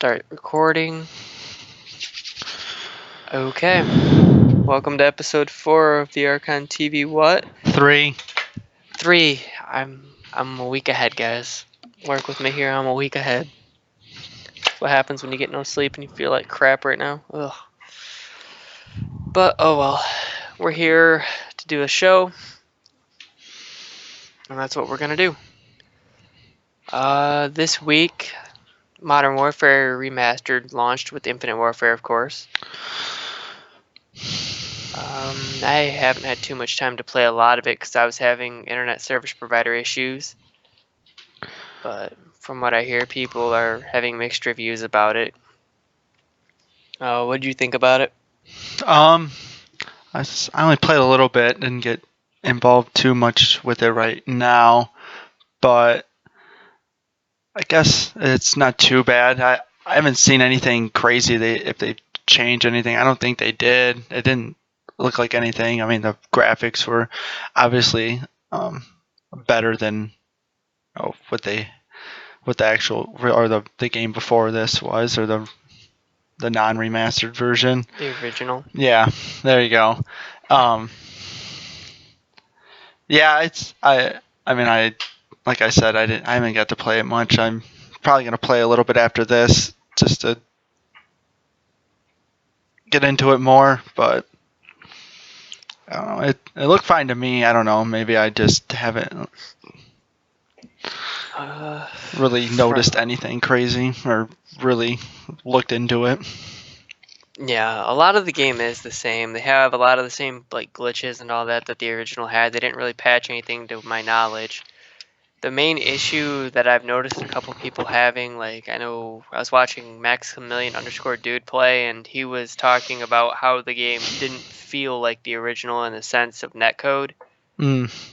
Start recording. Okay. Welcome to episode 4 of the ArchonTVWhat. 3. 3. I'm a week ahead, guys. Work with me here. I'm a week ahead. That's what happens when you get no sleep and you feel like crap right now. Ugh. But oh well. We're here to do a show, and that's what we're gonna do. This week, Modern Warfare Remastered launched with Infinite Warfare, of course. I haven't had too much time to play a lot of it because I was having internet service provider issues. But from what I hear, people are having mixed reviews about it. What did you think about it? I only played a little bit, didn't get involved too much with it right now, but I guess it's not too bad. I haven't seen anything crazy. If they changed anything, I don't think they did. It didn't look like anything. I mean, the graphics were obviously better than what the actual or the game before this was, or the non-remastered version. The original. Yeah, there you go. Yeah, I like I said, I haven't got to play it much. I'm probably gonna play a little bit after this just to get into it more, but I don't know. It looked fine to me. I don't know. Maybe I just haven't really noticed anything crazy or really looked into it. Yeah, a lot of the game is the same. They have a lot of the same glitches and all that the original had. They didn't really patch anything to my knowledge. The main issue that I've noticed a couple people having, I know I was watching Maximilian_Dude play, and he was talking about how the game didn't feel like the original in the sense of netcode.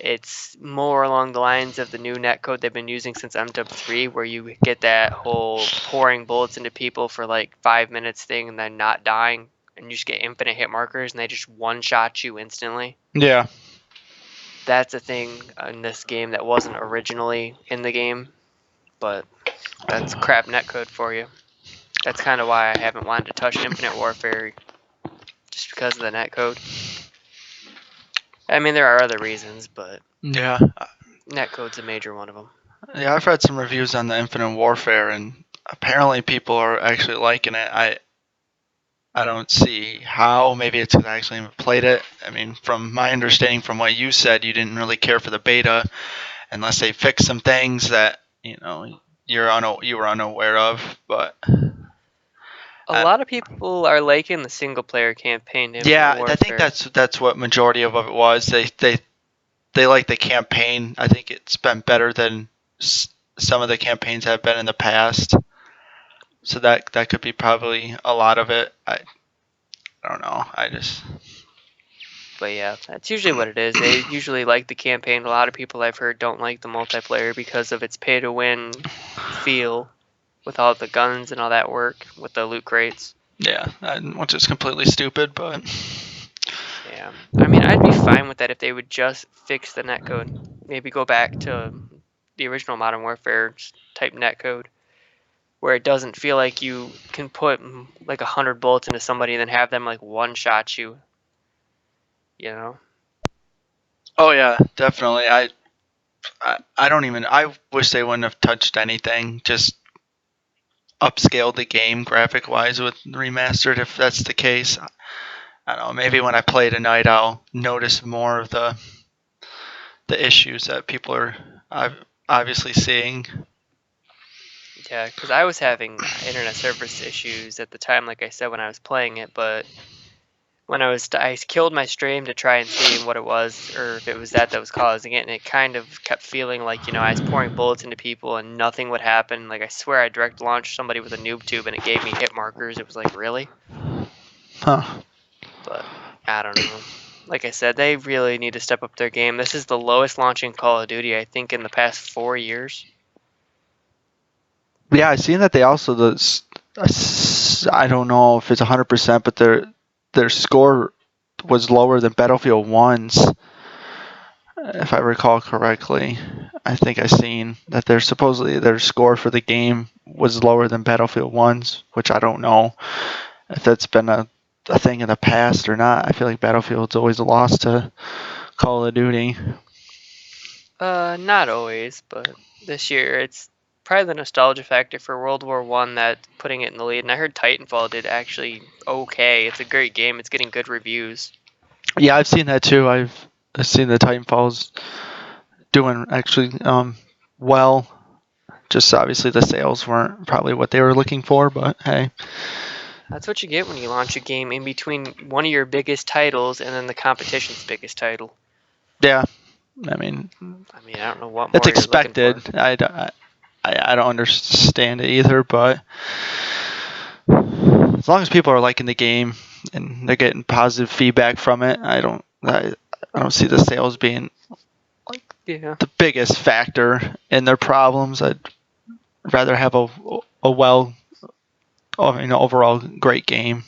It's more along the lines of the new netcode they've been using since MW3, where you get that whole pouring bullets into people for 5 minutes thing and then not dying, and you just get infinite hit markers and they just one-shot you instantly. Yeah. That's a thing in this game that wasn't originally in the game, but that's crap netcode for you. That's kind of why I haven't wanted to touch Infinite Warfare, just because of the netcode. I mean, there are other reasons, but yeah, netcode's a major one of them. Yeah, I've read some reviews on the Infinite Warfare, and apparently people are actually liking it. I don't see how. Maybe it's because I actually haven't played it. I mean, from my understanding, from what you said, you didn't really care for the beta unless they fixed some things that you were unaware of. But a lot of people are liking the single player campaign. Yeah, I think that's what majority of it was. They like the campaign. I think it's been better than some of the campaigns have been in the past. So that could be probably a lot of it. I don't know. But yeah, that's usually what it is. They usually like the campaign. A lot of people I've heard don't like the multiplayer because of its pay-to-win feel with all the guns and all that work with the loot crates. Yeah, which is completely stupid, but... Yeah, I mean, I'd be fine with that if they would just fix the netcode. Maybe go back to the original Modern Warfare type netcode, where it doesn't feel like you can put 100 bullets into somebody and then have them one-shot you. You know? Oh yeah, definitely. I don't even. I wish they wouldn't have touched anything. Just upscaled the game graphic-wise with Remastered. If that's the case, I don't know. Maybe when I play tonight, I'll notice more of the issues that people are obviously seeing. Yeah, because I was having internet service issues at the time, like I said, when I was playing it, but when I killed my stream to try and see what it was, or if it was that was causing it, and it kind of kept feeling like, I was pouring bullets into people and nothing would happen. I swear I direct launched somebody with a noob tube and it gave me hit markers. It was really? Huh. But I don't know. Like I said, they really need to step up their game. This is the lowest launching Call of Duty, I think, in the past 4 years. Yeah, I seen that they also I don't know if it's 100%, but their score was lower than Battlefield 1's. if I recall correctly, I think I seen that their supposedly their score for the game was lower than Battlefield 1's, which I don't know if that's been a thing in the past or not. I feel like Battlefield's always lost to Call of Duty. Not always, but this year it's probably the nostalgia factor for World War One that putting it in the lead. And I heard Titanfall did actually okay. It's a great game. It's getting good reviews. Yeah, I've seen that too. I've seen the Titanfalls doing actually well. Just obviously the sales weren't probably what they were looking for, but hey. That's what you get when you launch a game in between one of your biggest titles and then the competition's biggest title. Yeah, I mean, I don't know what it's more you're looking expected. for. I don't understand it either, but as long as people are liking the game and they're getting positive feedback from it, I don't see the sales being Yeah. the biggest factor in their problems. I'd rather have a well, overall great game.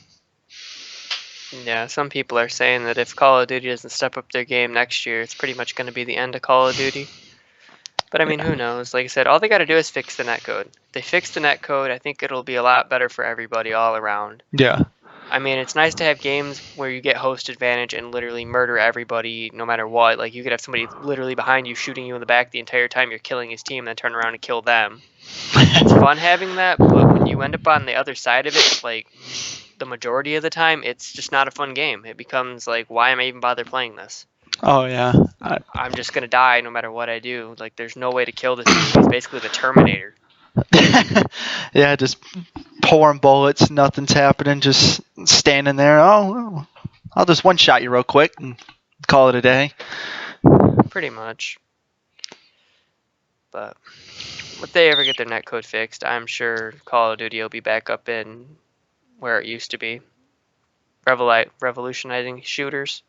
Yeah, some people are saying that if Call of Duty doesn't step up their game next year, it's pretty much going to be the end of Call of Duty. But I mean, Yeah. who knows? Like I said, all they got to do is fix the netcode. If they fix the netcode, I think it'll be a lot better for everybody all around. Yeah. I mean, it's nice to have games where you get host advantage and literally murder everybody no matter what. Like, you could have somebody literally behind you shooting you in the back the entire time you're killing his team, then turn around and kill them. It's fun having that, but when you end up on the other side of it, like, the majority of the time, it's just not a fun game. It becomes like, why am I even bother playing this? Oh yeah. I'm just gonna die no matter what I do. Like, there's no way to kill this dude. He's basically the Terminator. Yeah, just pouring bullets, nothing's happening, just standing there. Oh, well, I'll just one shot you real quick and call it a day. Pretty much. But if they ever get their netcode fixed, I'm sure Call of Duty will be back up in where it used to be. Revolutionizing shooters.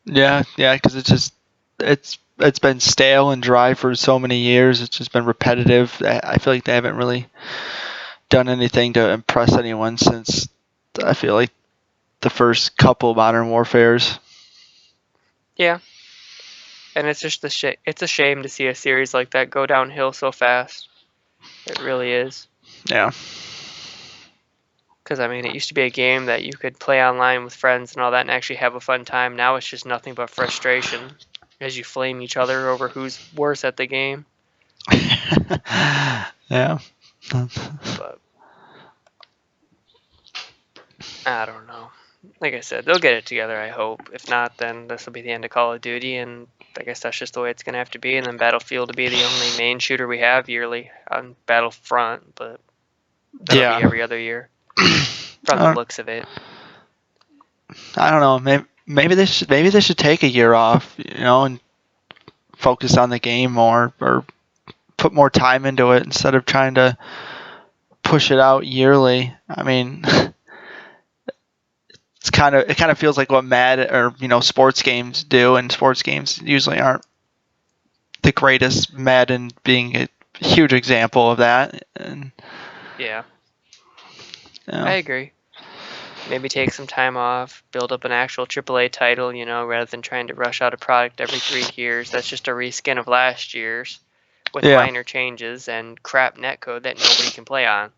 Yeah, yeah, because it's been stale and dry for so many years. It's just been repetitive. I feel like they haven't really done anything to impress anyone since I feel like the first couple Modern Warfares. Yeah. And it's just it's a shame to see a series like that go downhill so fast. It really is. Yeah. Because, I mean, it used to be a game that you could play online with friends and all that and actually have a fun time. Now it's just nothing but frustration as you flame each other over who's worse at the game. Yeah. But I don't know. Like I said, they'll get it together, I hope. If not, then this will be the end of Call of Duty, and I guess that's just the way it's going to have to be. And then Battlefield will be the only main shooter we have yearly on Battlefront, but that'll be Yeah. every other year from the looks of it. I don't know. Maybe they should take a year off, and focus on the game more, or put more time into it instead of trying to push it out yearly. I mean, it kind of feels like what Mad or sports games do, and sports games usually aren't the greatest. Madden being a huge example of that. And Yeah, I yeah, agree. Maybe take some time off, build up an actual AAA title, rather than trying to rush out a product every 3 years. That's just a reskin of last year's with yeah, minor changes and crap netcode that nobody can play on.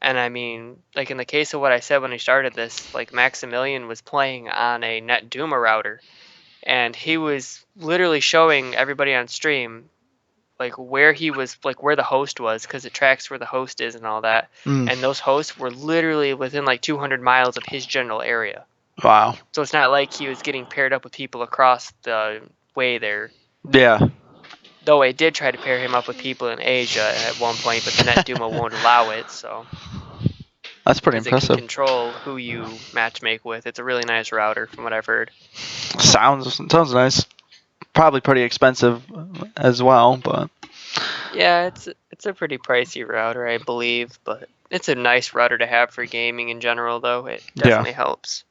And I mean, like in the case of what I said when I started this, like Maximilian was playing on a NetDuma router, and he was literally showing everybody on stream like where he was, like where the host was, because it tracks where the host is and all that. mm, And those hosts were literally within like 200 miles of his general area. wow, So it's not like he was getting paired up with people across the way there. yeah, Though I did try to pair him up with people in Asia at one point, but the NetDuma won't allow it. So that's pretty because it can impressive. control who you matchmake with. It's a really nice router, from what I've heard. Sounds nice. Probably pretty expensive as well, but Yeah, it's a pretty pricey router, I believe, but it's a nice router to have for gaming in general, though. It yeah, definitely helps.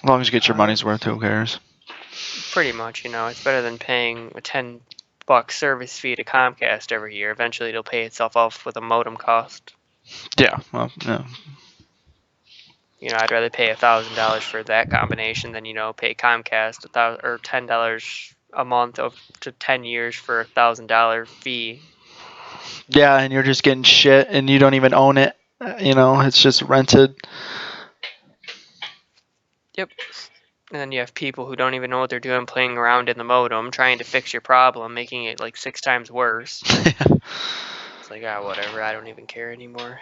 as long as you get your Uh, money's worth, who cares? Pretty much, it's better than paying a $10 service fee to Comcast every year. Eventually, it'll pay itself off with a modem cost. Yeah, well, yeah. I'd rather pay $1,000 for that combination than pay Comcast or $10 a month to 10 years for $1,000 fee. Yeah, and you're just getting shit, and you don't even own it. It's just rented. Yep. And then you have people who don't even know what they're doing, playing around in the modem, trying to fix your problem, making it like 6 times worse. It's like, whatever. I don't even care anymore.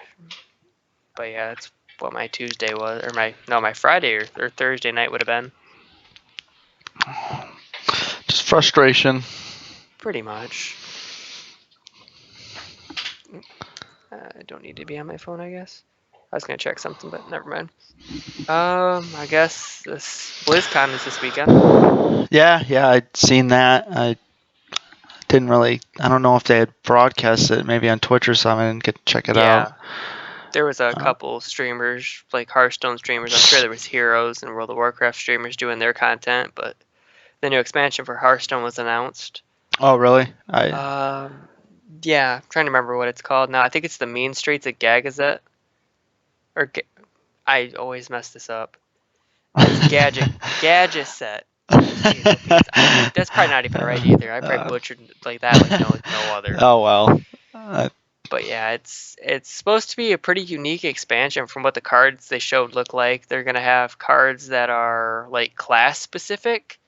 But yeah, that's what my Tuesday was, or my Friday or Thursday night would have been. Just frustration. Pretty much. I don't need to be on my phone, I guess. I was gonna check something, but never mind. I guess this BlizzCon is this weekend. Yeah, I'd seen that. I didn't really. I don't know if they had broadcast it, maybe on Twitch or something. I didn't get to check it out. There was a couple streamers, like Hearthstone streamers. I'm sure there was Heroes and World of Warcraft streamers doing their content, but the new expansion for Hearthstone was announced. Oh, really? Yeah, I'm trying to remember what it's called now. I think it's the Mean Streets of Gagazet. I always mess this up. It's Gadgeset. That's probably not even right either. I probably butchered like that like no other. Oh well. But yeah, it's supposed to be a pretty unique expansion from what the cards they showed look like. They're gonna have cards that are like class specific,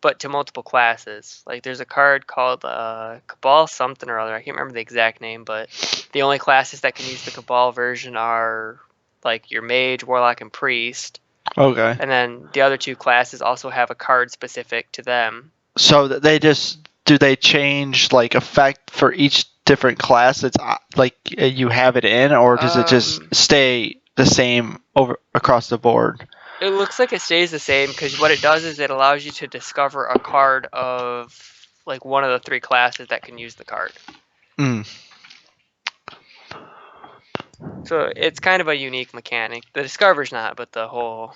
but to multiple classes. Like there's a card called Cabal something or other. I can't remember the exact name, but the only classes that can use the Cabal version are like your Mage, Warlock, and Priest. Okay. And then the other 2 classes also have a card specific to them. So do they change like effect for each different class? It's like you have it in, or does it just stay the same over across the board? It looks like it stays the same because what it does is it allows you to discover a card of like one of the 3 classes that can use the card. So it's kind of a unique mechanic. The discover's not, but the whole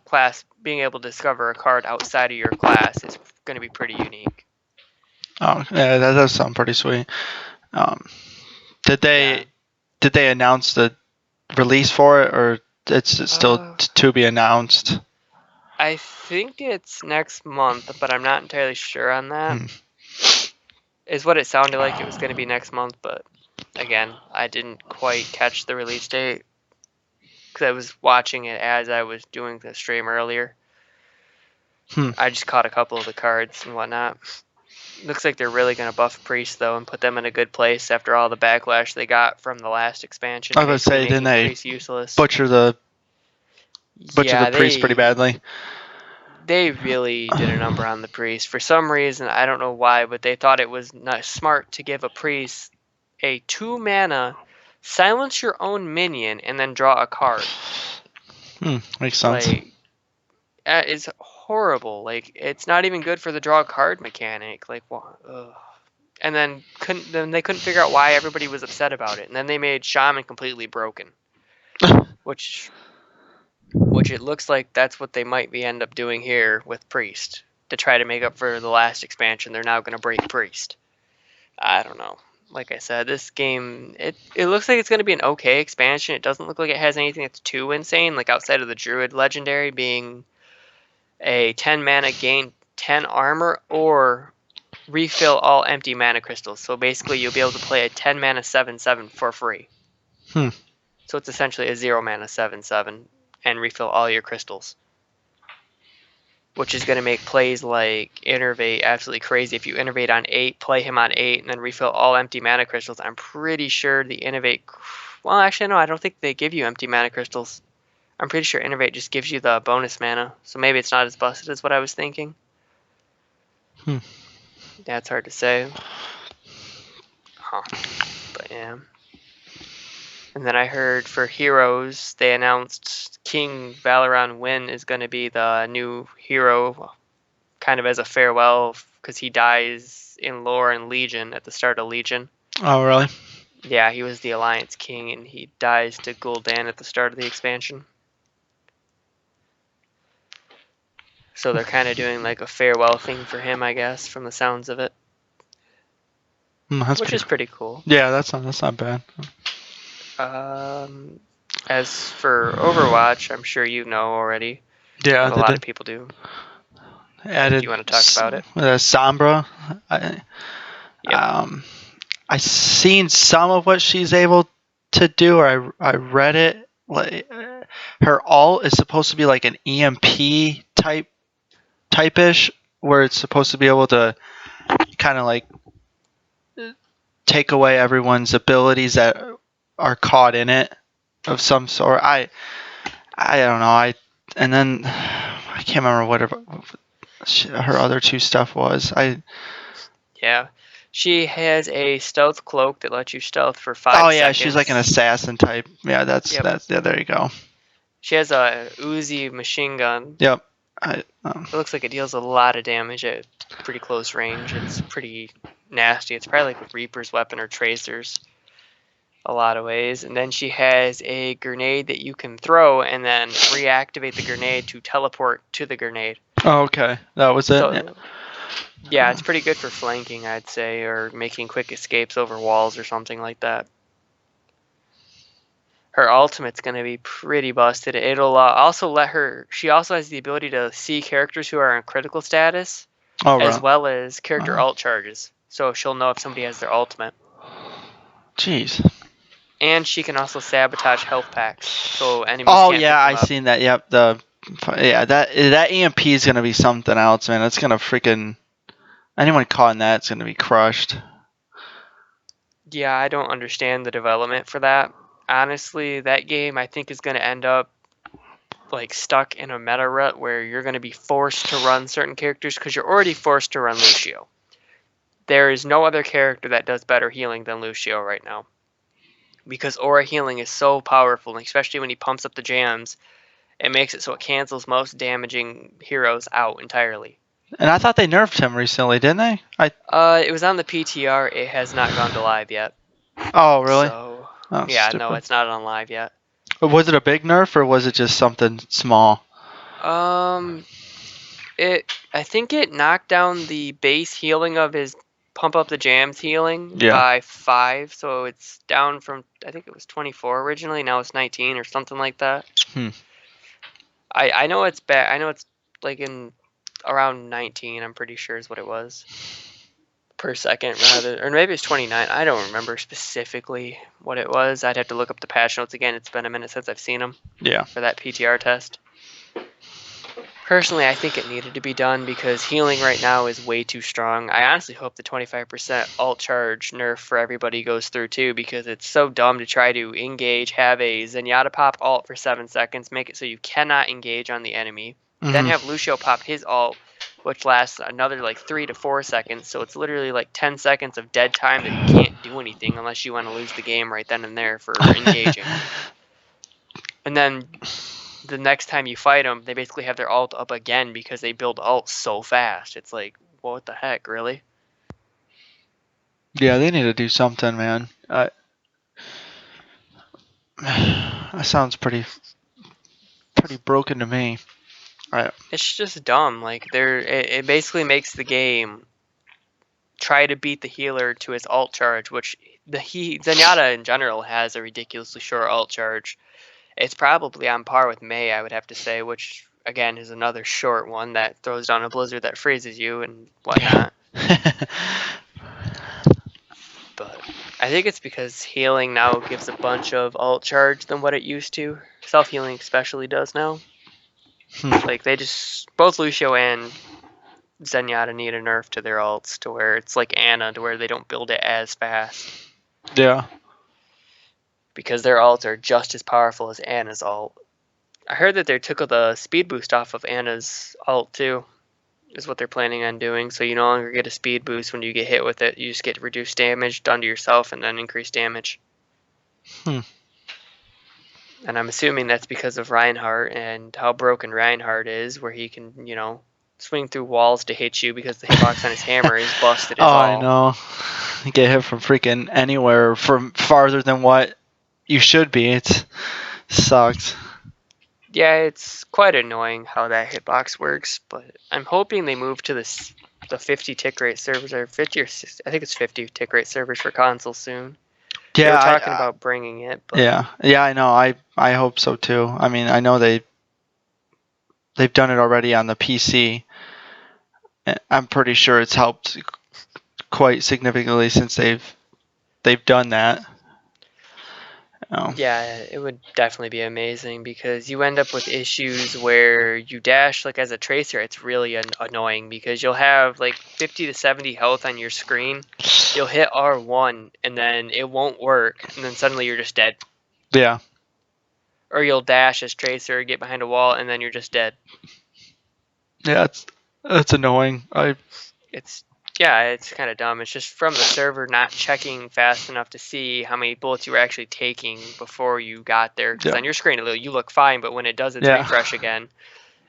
class being able to discover a card outside of your class is going to be pretty unique. Oh, yeah, that does sound pretty sweet. Did they announce the release for it, or it's still to be announced? I think it's next month, but I'm not entirely sure on that. Is what it sounded like it was going to be next month, but again, I didn't quite catch the release date because I was watching it as I was doing the stream earlier. I just caught a couple of the cards and whatnot. Looks like they're really going to buff Priest, though, and put them in a good place after all the backlash they got from the last expansion. I was going to say, didn't they useless. butcher the Priest pretty badly? They really did a number on the Priest. For some reason, I don't know why, but they thought it was not smart to give a Priest a 2-mana, silence your own minion, and then draw a card. Makes sense. Like, it's horrible. Like, it's not even good for the draw card mechanic. Like, and then they couldn't figure out why everybody was upset about it. And then they made Shaman completely broken, which it looks like that's what they might end up doing here with Priest to try to make up for the last expansion. They're now going to break Priest. I don't know. Like I said, this game, it looks like it's going to be an okay expansion. It doesn't look like it has anything that's too insane, like outside of the Druid Legendary being a 10 mana gain 10 armor or refill all empty mana crystals. So basically you'll be able to play a 10 mana 7/7 for free. So it's essentially a 0 mana 7/7 and refill all your crystals. Which is going to make plays like Innervate absolutely crazy. If you Innervate on 8, play him on 8, and then refill all empty mana crystals, I'm pretty sure the Innervate... Well, actually, no, I don't think they give you empty mana crystals. I'm pretty sure Innervate just gives you the bonus mana, so maybe it's not as busted as what I was thinking. Yeah, it's hard to say. But yeah. And then I heard for Heroes, they announced King Valoran Wynn is going to be the new hero, kind of as a farewell, because he dies in lore and Legion at the start of Legion. Oh, really? Yeah, he was the Alliance King, and he dies to Gul'dan at the start of the expansion. So they're kind of doing like a farewell thing for him, I guess, from the sounds of it. Which is pretty cool. Yeah, that's not bad. As for Overwatch, I'm sure you know already. Yeah, And a lot of people do. added Do you want to talk about it? Sombra. I, Yep. I seen some of what she's able to do, or I read it. Like her ult is supposed to be like an EMP type-ish, where it's supposed to be able to kind of like take away everyone's abilities that are caught in it of some sort. I don't know. And then I can't remember what her other two stuff was. Yeah. She has a stealth cloak that lets you stealth for 5 Oh yeah, seconds. she's like an assassin type. Yeah, Yep. yeah. There you go. She has a Uzi machine gun. Yep. It looks like it deals a lot of damage at pretty close range. It's pretty nasty. It's probably like a Reaper's weapon or Tracer's a lot of ways. And then she has a grenade that you can throw and then reactivate the grenade to teleport to the grenade. Oh, okay. That was it. So yeah, it's pretty good for flanking, I'd say, or making quick escapes over walls or something like that. Her ultimate's going to be pretty busted. It'll also let her. She also has the ability to see characters who are in critical status, Oh, as right. well as character ult charges. So she'll know if somebody has their ultimate. Jeez. And she can also sabotage health packs, so enemies Oh can't yeah, pick them I up. seen that. Yep. That EMP is gonna be something else, man. It's gonna freaking anyone caught in that's gonna be crushed. Yeah, I don't understand the development for that. Honestly, that game I think is going to end up like stuck in a meta rut where you're going to be forced to run certain characters because you're already forced to run Lucio. There is no other character that does better healing than Lucio right now. Because aura healing is so powerful, especially when he pumps up the jams, it makes it so it cancels most damaging heroes out entirely. And I thought they nerfed him recently, didn't they? It was on the PTR. It has not gone to live yet. Oh really? So, Oh, yeah, no, stupid. it's not on live yet. Was it a big nerf or was it just something small? I think it knocked down the base healing of his pump up the jams healing Yeah. by 5, so it's down from I think it was 24 originally. Now it's 19 or something like that. I know it's bad. I know it's like in around 19. I'm pretty sure is what it was per second rather, or maybe it's 29. I don't remember specifically what it was. I'd have to look up the patch notes again. It's been a minute since I've seen them. Yeah. For that PTR test. Personally, I think it needed to be done because healing right now is way too strong. I honestly hope the 25% ult charge nerf for everybody goes through too, because it's so dumb to try to engage, have a Zenyatta pop ult for 7 seconds, make it so you cannot engage on the enemy, then have Lucio pop his ult, which lasts another like 3 to 4 seconds, so it's literally like 10 seconds of dead time that you can't do anything unless you want to lose the game right then and there for engaging. And then the next time you fight them, they basically have their ult up again because they build ult so fast. It's like, what the heck, really? Yeah, they need to do something, man. That sounds pretty broken to me. It's just dumb. Like it basically makes the game try to beat the healer to his ult charge, which Zenyatta in general has a ridiculously short ult charge. It's probably on par with Mei, I would have to say, which again is another short one that throws down a blizzard that freezes you and whatnot. But I think it's because healing now gives a bunch of ult charge than what it used to. Self-healing especially does now. Like they just, both Lucio and Zenyatta need a nerf to their ults to where it's like Ana, to where they don't build it as fast. Yeah. Because their ults are just as powerful as Ana's ult. I heard that they took the speed boost off of Ana's ult too, is what they're planning on doing. So you no longer get a speed boost when you get hit with it. You just get reduced damage done to yourself and then increased damage. And I'm assuming that's because of Reinhardt and how broken Reinhardt is, where he can, swing through walls to hit you because the hitbox on his hammer is busted as all. I know. You get hit from freaking anywhere, from farther than what you should be. It sucks. Yeah, it's quite annoying how that hitbox works, but I'm hoping they move to the 50 tick rate servers, or 50 or 60, I think it's 50 tick rate servers for console soon. They Yeah, were talking about bringing it, but yeah, I know. I hope so too. I mean, I know they've done it already on the PC. I'm pretty sure it's helped quite significantly since they've done that. Oh. yeah, it would definitely be amazing because you end up with issues where you dash like as a tracer, it's really annoying because you'll have like 50 to 70 health on your screen. You'll hit R1 and then it won't work, and then suddenly you're just dead. Yeah. Or you'll dash as tracer, get behind a wall, and then you're just dead. Yeah, it's annoying. It's it's kind of dumb. It's just from the server not checking fast enough to see how many bullets you were actually taking before you got there. Because on your screen, you look fine, but when it does its refresh again,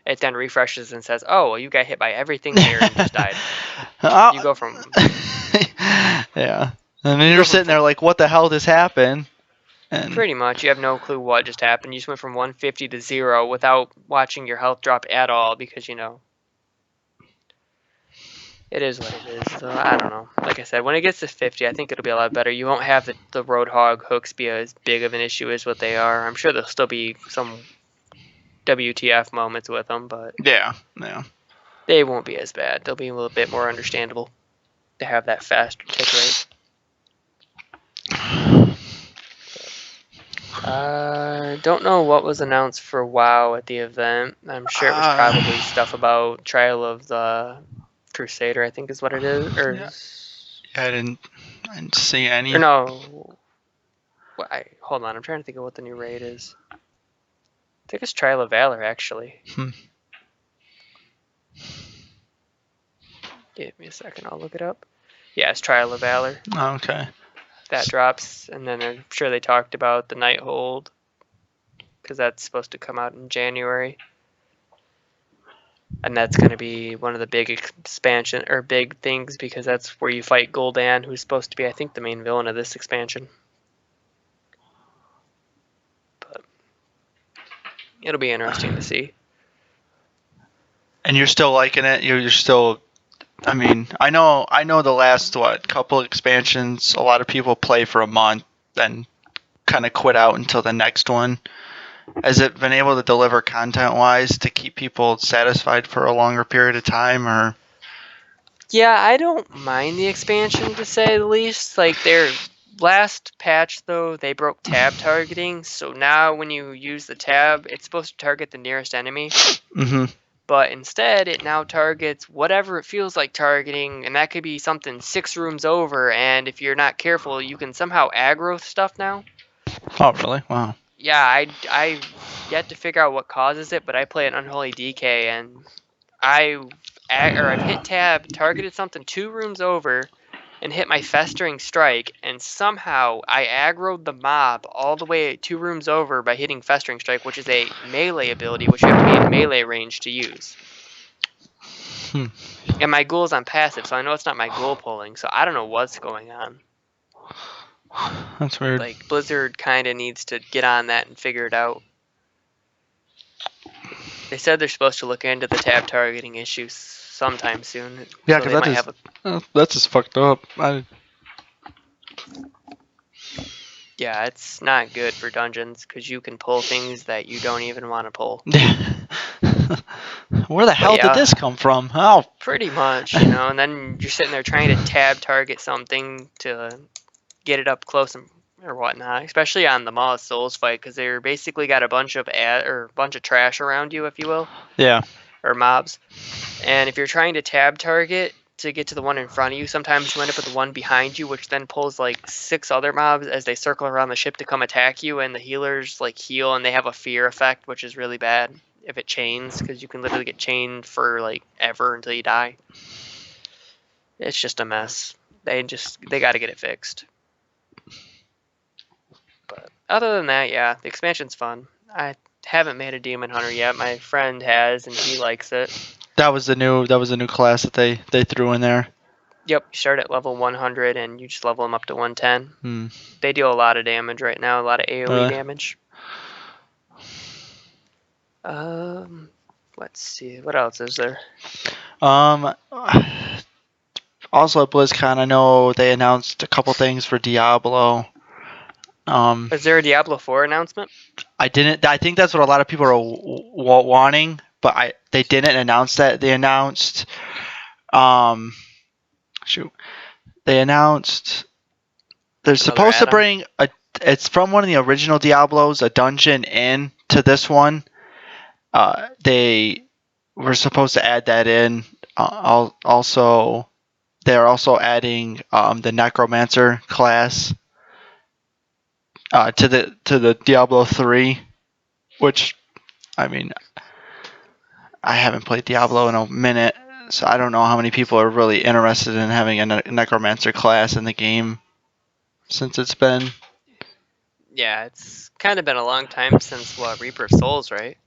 it then refreshes and says, "Oh, well, you got hit by everything here and just died." You go from yeah, and then you're sitting there like, what the hell just happened? And pretty much you have no clue what just happened. You just went from 150 to 0 without watching your health drop at all because it is what it is. So I don't know. Like I said, when it gets to 50, I think it'll be a lot better. You won't have the Roadhog hooks be as big of an issue as what they are. I'm sure there'll still be some WTF moments with them, but yeah, they won't be as bad. They'll be a little bit more understandable to have that faster tick rate. Don't know what was announced for WoW at the event. I'm sure it was probably stuff about Trial of the Crusader, I think is what it is. Or yeah, I didn't see any. Or no. Hold on, I'm trying to think of what the new raid is. I think it's Trial of Valor, actually. Give me a second, I'll look it up. Yeah, it's Trial of Valor. Okay. That drops, and then I'm sure they talked about the Nighthold, because that's supposed to come out in January. And that's going to be one of the big expansion, or big things, because that's where you fight Gul'dan, who's supposed to be, I think, the main villain of this expansion. But it'll be interesting to see. And you're still liking it? You're still... I mean, I know the last, couple expansions, a lot of people play for a month, then kind of quit out until the next one. Has it been able to deliver content-wise to keep people satisfied for a longer period of time, or...? Yeah, I don't mind the expansion, to say the least. Like, their last patch, though, they broke tab targeting, so now when you use the tab, it's supposed to target the nearest enemy. Mm-hmm. But instead, it now targets whatever it feels like targeting, and that could be something 6 rooms over, and if you're not careful, you can somehow aggro stuff now. Oh, really? Wow. Yeah, I've yet to figure out what causes it, but I play an Unholy DK, and I've hit tab, targeted something 2 rooms over, and hit my Festering Strike, and somehow I aggroed the mob all the way 2 rooms over by hitting Festering Strike, which is a melee ability, which you have to be in melee range to use. And my ghoul's on passive, so I know it's not my ghoul pulling, so I don't know what's going on. That's weird. Like, Blizzard kind of needs to get on that and figure it out. They said they're supposed to look into the tab targeting issues sometime soon. Yeah, so because that's just fucked up. Yeah, it's not good for dungeons because you can pull things that you don't even want to pull. Where the hell did this come from? Oh. Pretty much, and then you're sitting there trying to tab target something to get it up close or whatnot, especially on the Maw of Souls fight, because they're basically got a bunch of trash around you, if you will. Yeah. Or mobs. And if you're trying to tab target to get to the one in front of you, sometimes you end up with the one behind you, which then pulls like 6 other mobs as they circle around the ship to come attack you, and the healers like heal, and they have a fear effect, which is really bad if it chains, because you can literally get chained for like ever until you die. It's just a mess. They got to get it fixed. But other than that, yeah, the expansion's fun. I haven't made a Demon Hunter yet. My friend has, and he likes it. That was the new class that they threw in there. Yep, you start at level 100 and you just level them up to 110. They deal a lot of damage right now, a lot of AoE damage. Let's see, what else is there? Also at BlizzCon, I know they announced a couple things for Diablo. Is there a Diablo 4 announcement? I think that's what a lot of people are wanting, but they didn't announce that. They announced, shoot, they announced they're Another supposed to add-on? bring a. It's from one of the original Diablos, a dungeon in to this one. They were supposed to add that in. Also, they're also adding the Necromancer class to the Diablo 3, which I mean I haven't played Diablo in a minute, so I don't know how many people are really interested in having a Necromancer class in the game since it's been. Yeah, it's kind of been a long time since Reaper of Souls, right?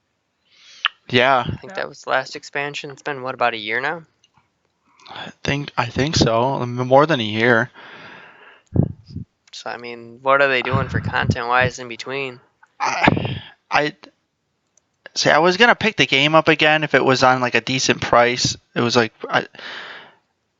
Yeah, I think that was the last expansion. It's been what, about a year now? I think so. More than a year. So I mean, what are they doing for content-wise in between? I say I was gonna pick the game up again if it was on like a decent price. It was like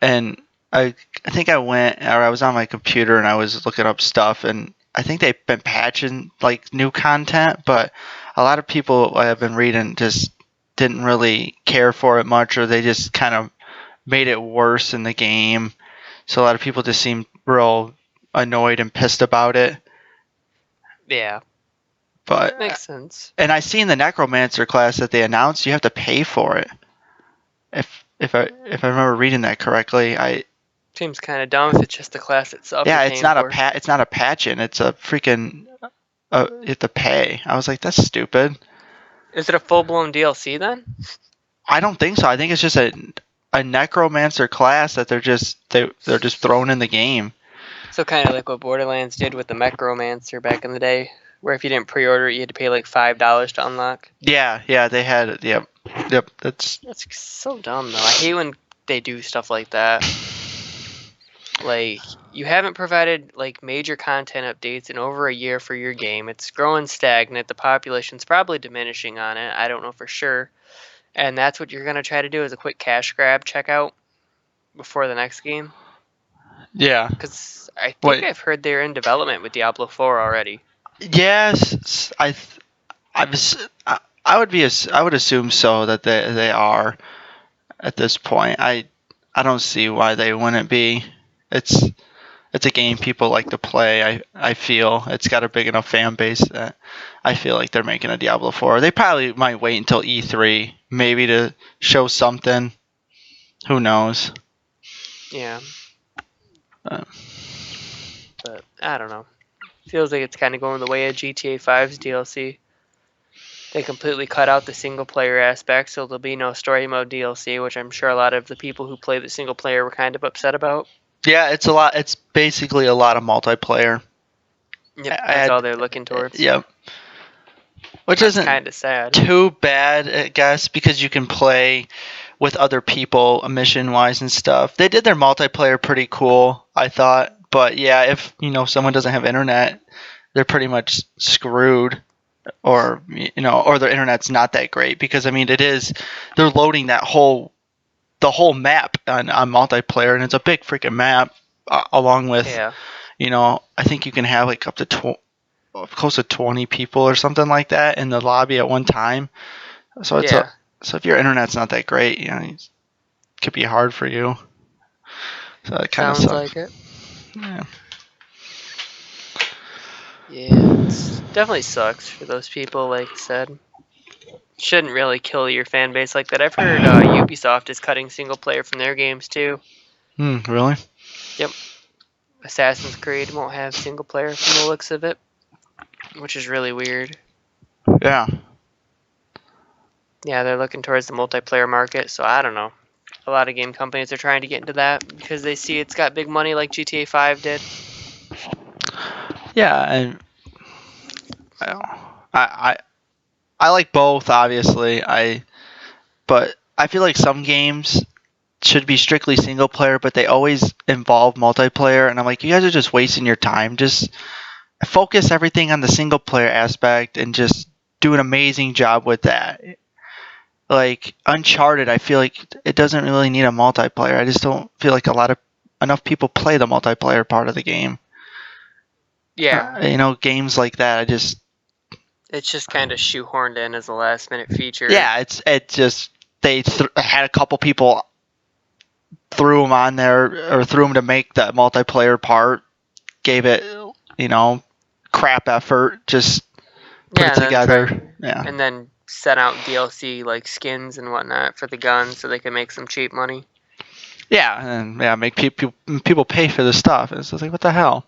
and I think I went or I was on my computer and I was looking up stuff and I think they've been patching like new content, but a lot of people I have been reading just didn't really care for it much, or they just kind of made it worse in the game. So a lot of people just seemed real annoyed and pissed about it. Yeah, But makes sense. and I seen the Necromancer class that they announced. You have to pay for it. If I remember reading that correctly, Seems kind of dumb if it's just the class itself you're yeah, it's paying not a for. pat. It's not a patch-in. It's a freaking. You have to pay. I was like, that's stupid. Is it a full-blown DLC then? I don't think so. I think it's just a necromancer class that they're just throwing in the game. So kind of like what Borderlands did with the Necromancer back in the day, where if you didn't pre-order it, you had to pay like $5 to unlock. Yeah, they had it. Yep. That's so dumb though. I hate when they do stuff like that. Like, you haven't provided like major content updates in over a year for your game. It's growing stagnant. The population's probably diminishing on it. I don't know for sure. And that's what you're gonna try to do is a quick cash grab checkout before the next game. Yeah. Because I think Wait. I've heard they're in development with Diablo 4 already. Yes, I was. I would assume so that they are at this point. I don't see why they wouldn't be. It's it's a game people like to play. I feel it's got a big enough fan base that I feel like they're making a Diablo 4. They probably might wait until E3 maybe to show something. Who knows? Yeah, Uh, but I don't know. Feels like it's kind of going the way of GTA 5's DLC. They completely cut out the single player aspect, so there'll be no story mode DLC, which I'm sure a lot of the people who play the single player were kind of upset about. yeah, it's a lot. It's basically a lot of multiplayer. Yep, I that's all had, they're looking towards. yep, which That's isn't kind of sad. too bad, I guess, because you can play with other people, mission wise and stuff. They did their multiplayer pretty cool, I thought. But yeah, if someone doesn't have internet, they're pretty much screwed, or or their internet's not that great because I mean they're loading the whole map on multiplayer and it's a big freaking map along with Yeah. I think you can have like up to close to 20 people or something like that in the lobby at one time. So Yeah. so if your internet's not that great, it could be hard for you. So it kind of Sounds sucks. like it. Yeah. Yeah, it definitely sucks for those people, like I said. Shouldn't really kill your fan base like that. I've heard Ubisoft is cutting single player from their games too. Really? Yep. Assassin's Creed won't have single player from the looks of it, which is really weird. Yeah. Yeah, they're looking towards the multiplayer market, so I don't know. A lot of game companies are trying to get into that because they see it's got big money like GTA 5 did. Yeah, and I I like both, obviously. But I feel like some games should be strictly single player, but they always involve multiplayer, and I'm like, you guys are just wasting your time. Just focus everything on the single player aspect and just do an amazing job with that. Like Uncharted, I feel like it doesn't really need a multiplayer. I just don't feel like enough people play the multiplayer part of the game. Yeah. Games like that. It's just kind of shoehorned in as a last minute feature. Yeah, it just they had a couple people threw them on there or threw them to make that multiplayer part. Gave it, crap effort. Just put it Yeah, and then together. Yeah. and then sent out DLC like skins and whatnot for the guns so they can make some cheap money. Yeah, and make people pay for this stuff. It's just like, what the hell?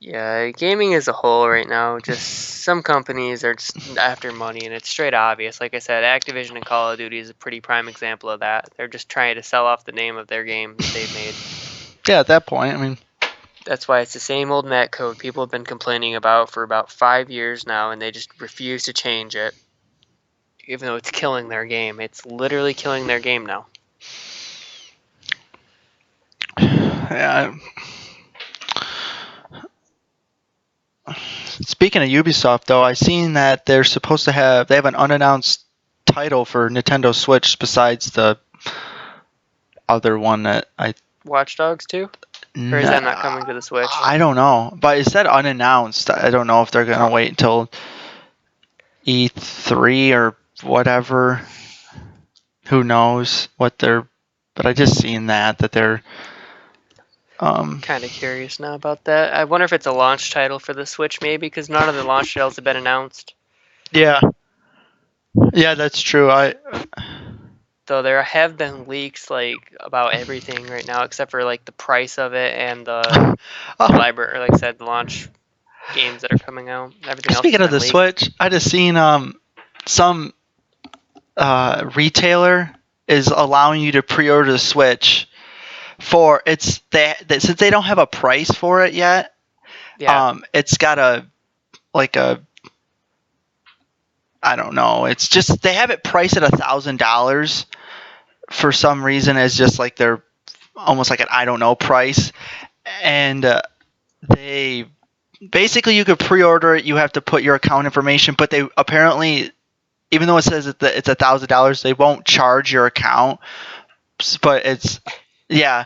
Yeah, gaming as a whole right now, just some companies are just after money, and it's straight obvious. Like I said, Activision and Call of Duty is a pretty prime example of that. They're just trying to sell off the name of their game that they've made. Yeah, at that point, I mean, That's why it's the same old netcode people have been complaining about for about 5 years now, and they just refuse to change it. Even though it's killing their game. It's literally killing their game now. yeah. Speaking of Ubisoft, though, I seen that they have an unannounced title for Nintendo Switch besides the other one that Watch Dogs 2? Or is that not coming to the Switch? I don't know, but it said unannounced. I don't know if they're gonna wait until E3 or whatever. Who knows what they're? But I just seen that they're. Kind of curious now about that. I wonder if it's a launch title for the Switch, maybe, because none of the launch titles have been announced. Yeah. Yeah, that's true. Though there have been leaks like about everything right now, except for like the price of it and the library, or like I said, the launch games that are coming out. Everything else. Speaking has of been the leaked. Switch, I just seen some retailer is allowing you to pre-order the Switch for since they don't have a price for it yet. Yeah. It's got a I don't know. It's just they have it priced at $1,000 for some reason. It's just like they're almost like an I don't know price, and they basically you could pre-order it. You have to put your account information, but they apparently, even though it says it's $1,000, they won't charge your account. But it's yeah.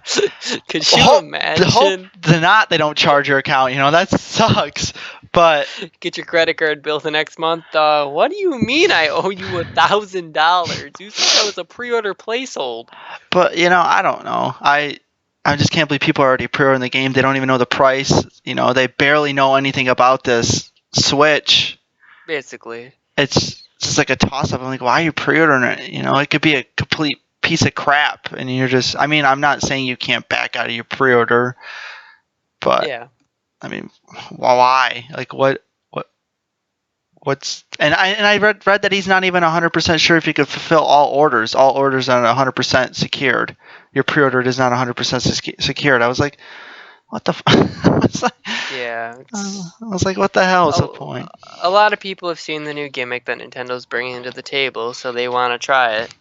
Could you imagine? They don't charge your account. That sucks. But Get your credit card bill the next month. What do you mean I owe you $1,000? You said that was a pre-order placehold. But I don't know. I just can't believe people are already pre-ordering the game. They don't even know the price. They barely know anything about this Switch. Basically. It's just like a toss-up. I'm like, why are you pre-ordering it? It could be a complete piece of crap, and you're just. I mean, I'm not saying you can't back out of your pre-order, but Yeah. I mean, why? Like, what's and I read that he's not even 100% sure if he could fulfill all orders. All orders are 100% secured. Your pre-order is not 100% secured. I was like, what the? Yeah. I was like, what the hell is the point? A lot of people have seen the new gimmick that Nintendo's bringing to the table, so they want to try it.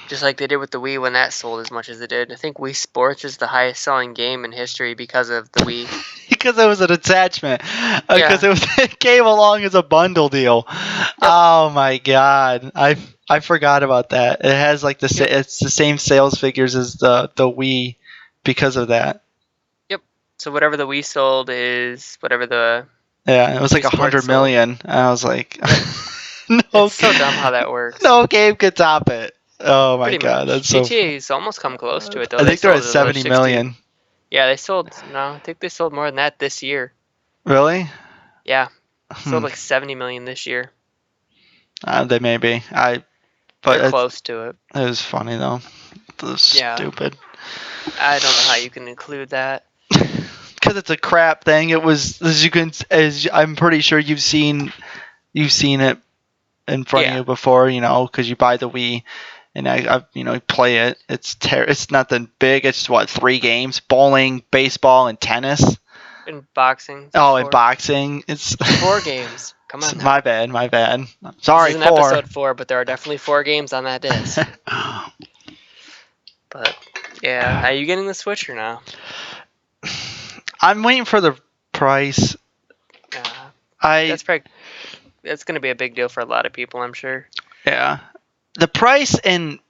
Just like they did with the Wii when that sold as much as it did. I think Wii Sports is the highest selling game in history because of the Wii. Because it was an attachment. Because it came along as a bundle deal. Yep. Oh my god, I forgot about that. It has like it's the same sales figures as the Wii because of that. Yep. So whatever the Wii sold is whatever the. Yeah, it was like 100 million. And I was like, it's so dumb how that works. No game could top it. Oh my god, that's GTA's almost come close to it though. I think they're at 70 million. Yeah, I think they sold more than that this year. Really? Yeah. Sold like 70 million this year. They may be. But they're close to it. It was funny though. It was stupid. I don't know how you can include that. Because it's a crap thing. It was as I'm pretty sure you've seen it in front of you before. Because you buy the Wii. And I play it. It's nothing big. It's 3 games: bowling, baseball, and tennis. And boxing. And boxing. It's 4 games. Come on. My bad. Sorry. This is episode 4, but there are definitely 4 games on that disc. But yeah, are you getting the Switch or no? I'm waiting for the price. That's going to be a big deal for a lot of people, I'm sure. Yeah. The price, and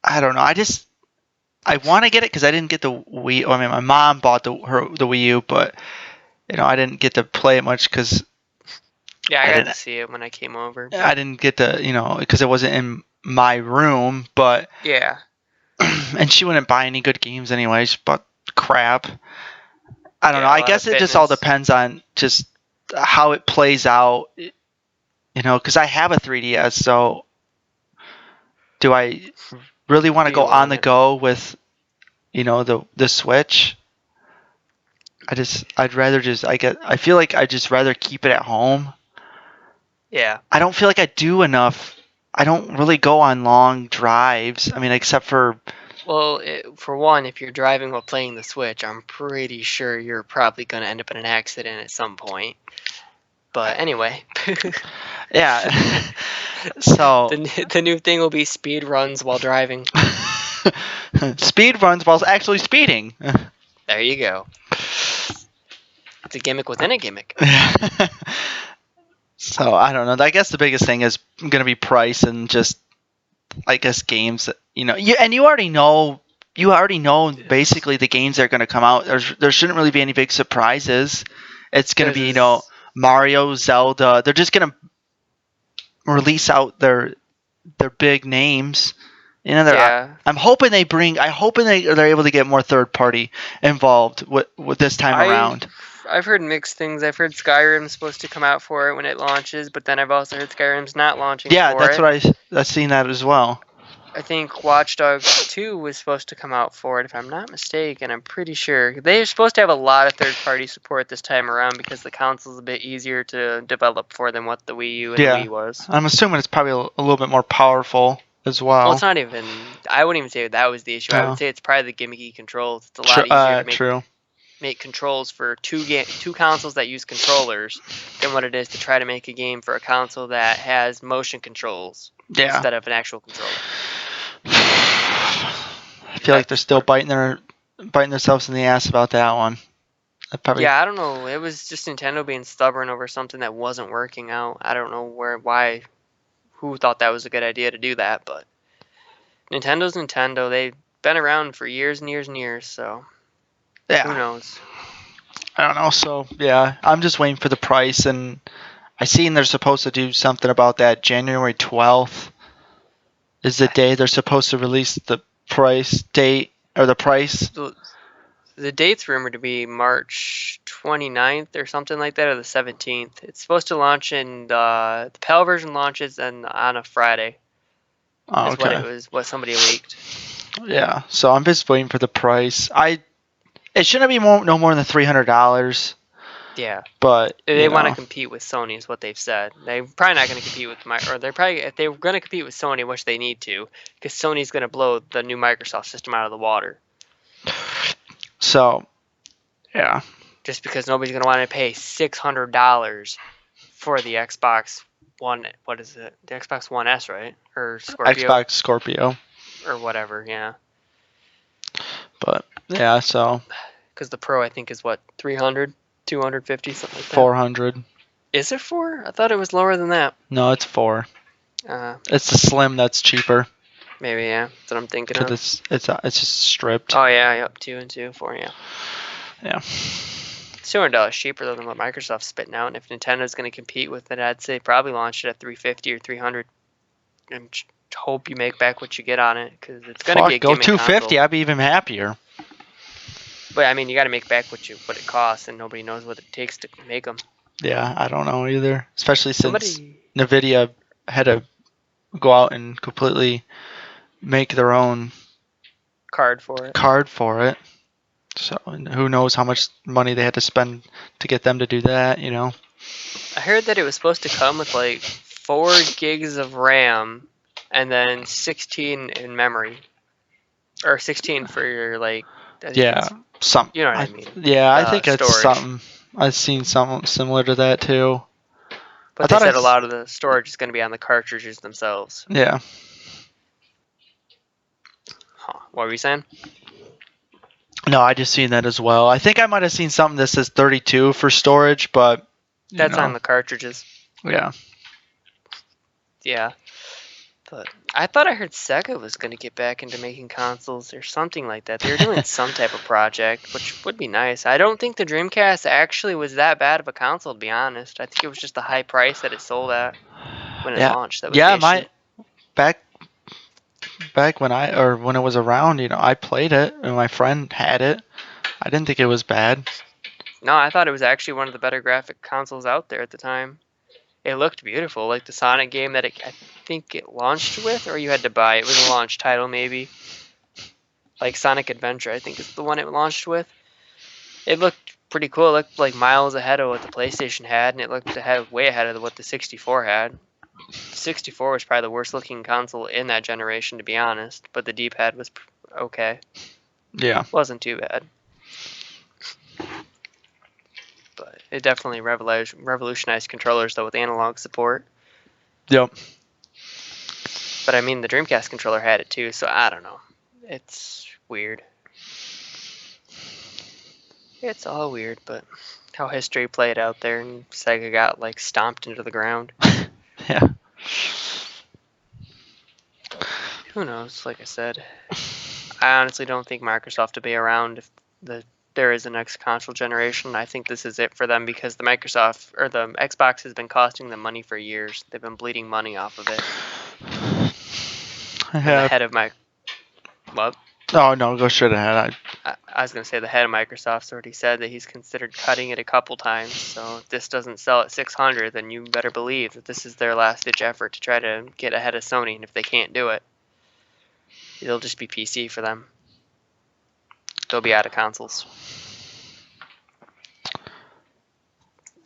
I don't know. I want to get it because I didn't get the Wii. I mean, my mom bought the Wii U, but I didn't get to play it much because Yeah, I I got to didn't. see it when I came over. I But didn't get to, because it wasn't in my room. But yeah, and she wouldn't buy any good games anyways. But crap. I don't know. yeah, a I lot of guess it just all fitness. depends on just how it plays out. Because I have a 3DS, so do I really want Do to go you on want the it? go with the Switch? I'd rather just I feel like I'd just rather keep it at home. Yeah. I don't feel like I do enough. I don't really go on long drives. I mean, except for Well, for one, if you're driving while playing the Switch, I'm pretty sure you're probably going to end up in an accident at some point. But anyway, yeah. So the new thing will be speed runs while driving. speed runs while actually speeding. There you go. It's a gimmick within a gimmick. So I don't know. I guess the biggest thing is going to be price and just I guess games that you already know. You already know basically the games that are going to come out. There shouldn't really be any big surprises. It's going to There's be this, Mario, Zelda. They're just going to release out their big names. yeah. I'm hoping they bring. I hoping they're able to get more third party involved with this time I've around. I've heard mixed things. I've heard Skyrim's supposed to come out for it when it launches, but then I've also heard Skyrim's not launching Yeah, for that's it. what I've seen that as well. I think Watch Dogs 2 was supposed to come out for it, if I'm not mistaken. I'm pretty sure. They're supposed to have a lot of third-party support this time around because the console's a bit easier to develop for than what the Wii U and the Yeah, Wii was. I'm assuming it's probably a little bit more powerful as Well, well. it's not even. I wouldn't even say that was the issue. I would No, say it's probably the gimmicky controls. It's a lot easier to true. make controls for two consoles that use controllers than what it is to try to make a game for a console that has motion controls Yeah. instead of an actual controller. I feel like they're That's still what. biting themselves in the ass about that one. I probably Yeah, I don't know. It was just Nintendo being stubborn over something that wasn't working out. I don't know who thought that was a good idea to do that, but Nintendo's Nintendo. They've been around for years and years and years, so who yeah. knows? I don't know. So yeah, I'm just waiting for the price, and I seen they're supposed to do something about that. January 12th is the day they're supposed to release the price date or the price. The, the date's rumored to be March 29th or something like that, or the 17th. It's supposed to launch in the PAL version launches and on a Friday. Oh, Is what okay. it was. What somebody leaked. Yeah. So I'm just waiting for the price. It shouldn't be no more than $300, Yeah. but They want to compete with Sony, is what they've said. They're probably not going to compete with or they're probably if they're going to compete with Sony, which they need to, because Sony's going to blow the new Microsoft system out of the water. So yeah. Just because nobody's going to want to pay $600 for the Xbox One. What is it? The Xbox One S, right? Or Scorpio, Xbox Scorpio. or whatever. Yeah. But yeah, so Because the Pro, I think, is what 300, 250, something like that. 400. Is it 4? I thought it was lower than that. No, it's 4. Uh, It's the Slim that's cheaper Maybe, yeah. That's what I'm thinking of. because it's just stripped. Oh yeah, yep. 2 and 2, 4, yeah. Yeah. It's $200 cheaper than what Microsoft's spitting out, and if Nintendo's going to compete with it, I'd say probably launch it at 350 or 300, and hope you make back what you get on it, because it's going to be a Go gimmick 250. console. I'd be even happier. But I mean, you got to make back what it costs, and nobody knows what it takes to make them. Yeah, I don't know either. Especially since Somebody Nvidia had to go out and completely make their own card for it. card for it. So who knows how much money they had to spend to get them to do that, I heard that it was supposed to come with like 4 gigs of RAM, and then 16 in memory, or 16 for your I think Yeah, you know what I mean. Yeah, I think it's Storage. something. I've seen something similar to that too. But they said a lot of the storage is going to be on the cartridges themselves. Yeah. Huh. What were you saying? No, I just seen that as well. I think I might have seen something that says 32 for storage, but That's on the cartridges. Yeah. Yeah. But I thought I heard Sega was going to get back into making consoles or something like that. They were doing some type of project, which would be nice. I don't think the Dreamcast actually was that bad of a console, to be honest. I think it was just the high price that it sold at when it Yeah, launched. That was the issue. back when when it was around, I played it and my friend had it. I didn't think it was bad. No, I thought it was actually one of the better graphic consoles out there at the time. It looked beautiful, like the Sonic game that I think it launched with, or you had to buy it. It was a launch title, maybe. Like Sonic Adventure, I think is the one it launched with. It looked pretty cool. It looked like miles ahead of what the PlayStation had, and it looked way ahead of what the 64 had. The 64 was probably the worst looking console in that generation, to be honest, but the D-pad was okay. Yeah. Wasn't too bad. But it definitely revolutionized controllers, though, with analog support. Yep. But I mean, the Dreamcast controller had it too, so I don't know. It's weird. It's all weird, but how history played out there, and Sega got like stomped into the ground. Yeah. Who knows? Like I said, I honestly don't think Microsoft will be around if there is a next console generation. I think this is it for them because the Xbox has been costing them money for years. They've been bleeding money off of it. And the head of what? Oh no, go straight ahead. I was going to say the head of Microsoft's already said that he's considered cutting it a couple times. So if this doesn't sell at 600, then you better believe that this is their last-ditch effort to try to get ahead of Sony. And if they can't do it, it'll just be PC for them. They'll be out of consoles.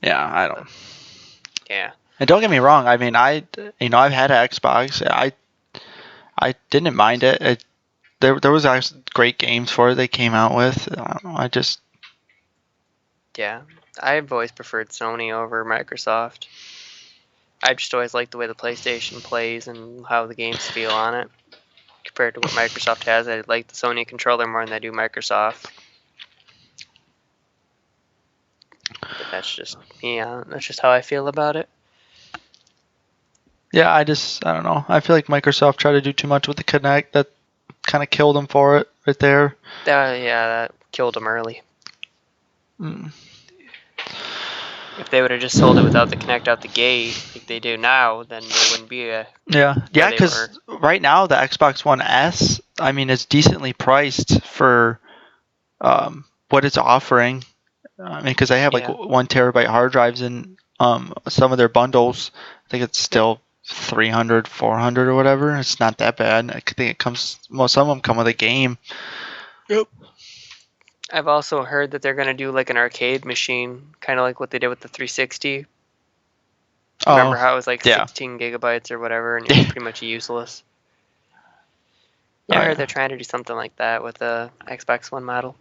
Yeah, I don't. Yeah. And don't get me wrong. I mean, I've had an Xbox. I didn't mind it. There was actually great games for it they came out with. I don't know. Yeah, I've always preferred Sony over Microsoft. I've just always liked the way the PlayStation plays and how the games feel on it. Compared to what Microsoft has, I like the Sony controller more than I do Microsoft. But that's just how I feel about it. Yeah, I don't know. I feel like Microsoft tried to do too much with the Kinect. That kind of killed them for it right there. That killed them early. Mm. If they would have just sold it without the Kinect out the gate, like they do now, then they wouldn't be because right now the Xbox One S, I mean, is decently priced for what it's offering. I mean, because they have like 1 terabyte hard drives in some of their bundles. I think it's still 300, 400 or whatever. It's not that bad. I think it comes. Well, some of them come with a game. Yep. I've also heard that they're gonna do like an arcade machine, kind of like what they did with the 360. Remember how it was like 16 gigabytes or whatever, and it was pretty much useless. Yeah, I heard they're trying to do something like that with the Xbox One model.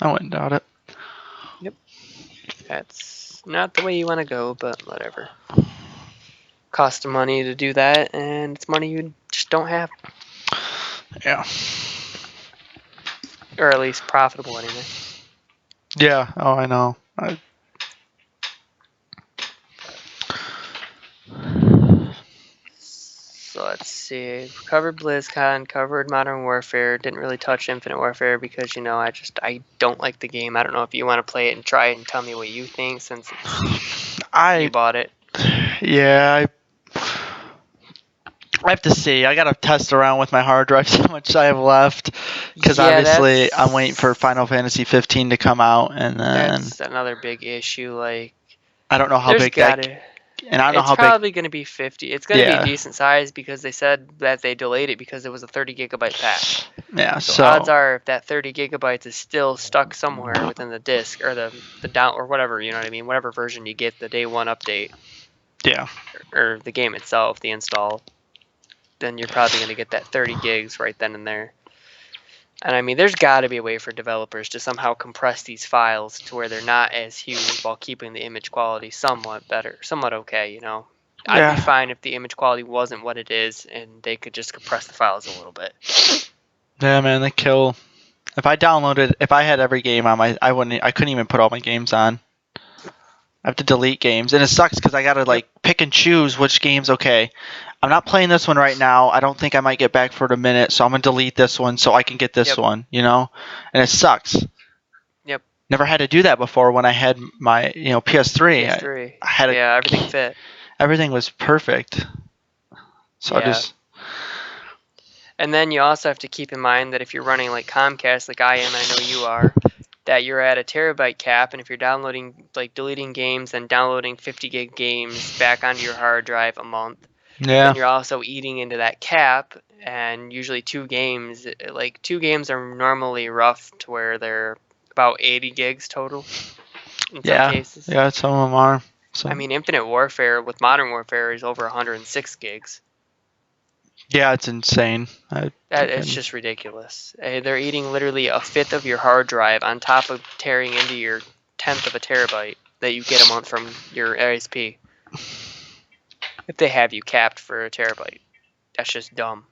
I wouldn't doubt it. Yep. That's not the way you want to go, but whatever. Cost of money to do that, and it's money you just don't have. Yeah. Or at least profitable anyway. Yeah. Oh, I know. So let's see. Covered BlizzCon, covered Modern Warfare. Didn't really touch Infinite Warfare because I don't like the game. I don't know if you want to play it and try it and tell me what you think since you bought it. Yeah. I have to see. I gotta test around with my hard drive, how much I have left, because obviously I'm waiting for Final Fantasy 15 to come out, and then that's another big issue. Like, I don't know how big that. And I don't know how big. It's probably going to be 50. It's going to be a decent size because they said that they delayed it because it was a 30 gigabyte pack. Yeah. So odds are if that 30 gigabytes is still stuck somewhere within the disk or the down or whatever, you know what I mean, whatever version you get, the day one update. Yeah. Or the game itself, the install. Then you're probably going to get that 30 gigs right then and there. And I mean, there's got to be a way for developers to somehow compress these files to where they're not as huge while keeping the image quality somewhat better, somewhat okay, I'd be fine if the image quality wasn't what it is and they could just compress the files a little bit. Yeah, man, they kill. If I had every game on I couldn't even put all my games on. I have to delete games, and it sucks because I gotta like pick and choose which games. Okay, I'm not playing this one right now. I don't think I might get back for it a minute, so I'm gonna delete this one so I can get this Yep. one. You know, and it sucks. Yep. Never had to do that before when I had my PS3. PS3. I had Yeah, everything fit. everything was perfect. So I Yeah. just And then you also have to keep in mind that if you're running like Comcast, like I am, I know you are, that you're at a terabyte cap, and if you're downloading, like deleting games and downloading 50 gig games back onto your hard drive a month, yeah. then you're also eating into that cap. And usually two games are normally rough to where they're about 80 gigs total in some cases. Yeah, some of them are. So I mean, Infinite Warfare with Modern Warfare is over 106 gigs. yeah, it's insane. It's just ridiculous. They're eating literally a fifth of your hard drive on top of tearing into your tenth of a terabyte that you get a month from your ISP. If they have you capped for a terabyte, that's just dumb.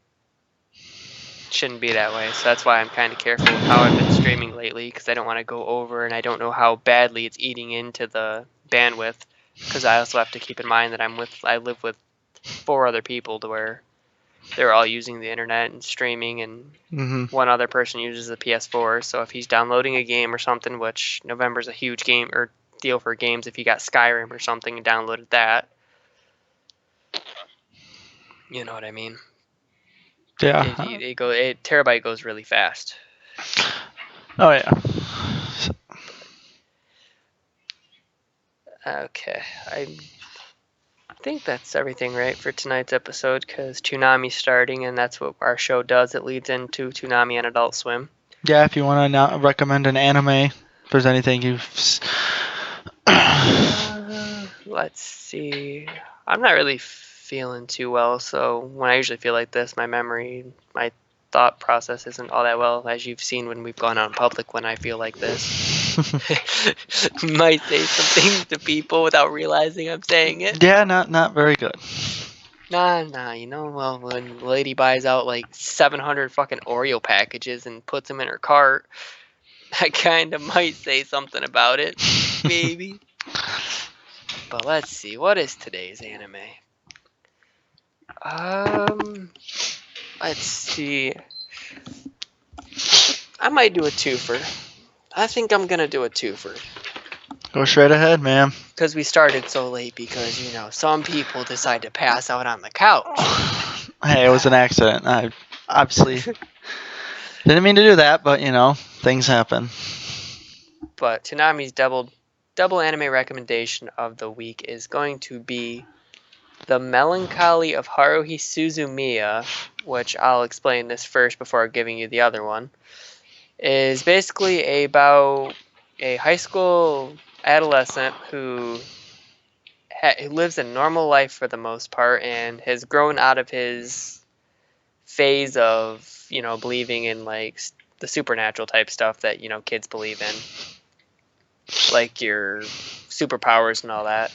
Shouldn't be that way. So that's why I'm kind of careful with how I've been streaming lately, because I don't want to go over, and I don't know how badly it's eating into the bandwidth. Because I also have to keep in mind that I live with 4 other people to where they're all using the internet and streaming, and one other person uses the PS4. So if he's downloading a game or something, which November's a huge game or deal for games, if you got Skyrim or something and downloaded that, you know what I mean? Yeah. Terabyte goes really fast. Oh yeah. Okay, I think that's everything right for tonight's episode, because Toonami's starting, and that's what our show does. It leads into Toonami and Adult Swim. Yeah, if you want to recommend an anime, if there's anything you've. Let's see. I'm not really feeling too well, so when I usually feel like this, my thought process isn't all that well, as you've seen when we've gone out in public when I feel like this. Might say some things to people without realizing I'm saying it. Yeah, not very good. Nah, well, when the lady buys out like 700 fucking Oreo packages and puts them in her cart, I kind of might say something about it, maybe. But let's see, what is today's anime? Let's see. I might do a twofer. I think I'm gonna do a twofer. Go straight ahead, man. Because we started so late, because, some people decide to pass out on the couch. Hey, it was an accident. I obviously didn't mean to do that, but things happen. But Toonami's double anime recommendation of the week is going to be The Melancholy of Haruhi Suzumiya, which I'll explain this first before giving you the other one, is basically about a high school adolescent who lives a normal life for the most part and has grown out of his phase of, believing in like the supernatural type stuff that, kids believe in, like your superpowers and all that.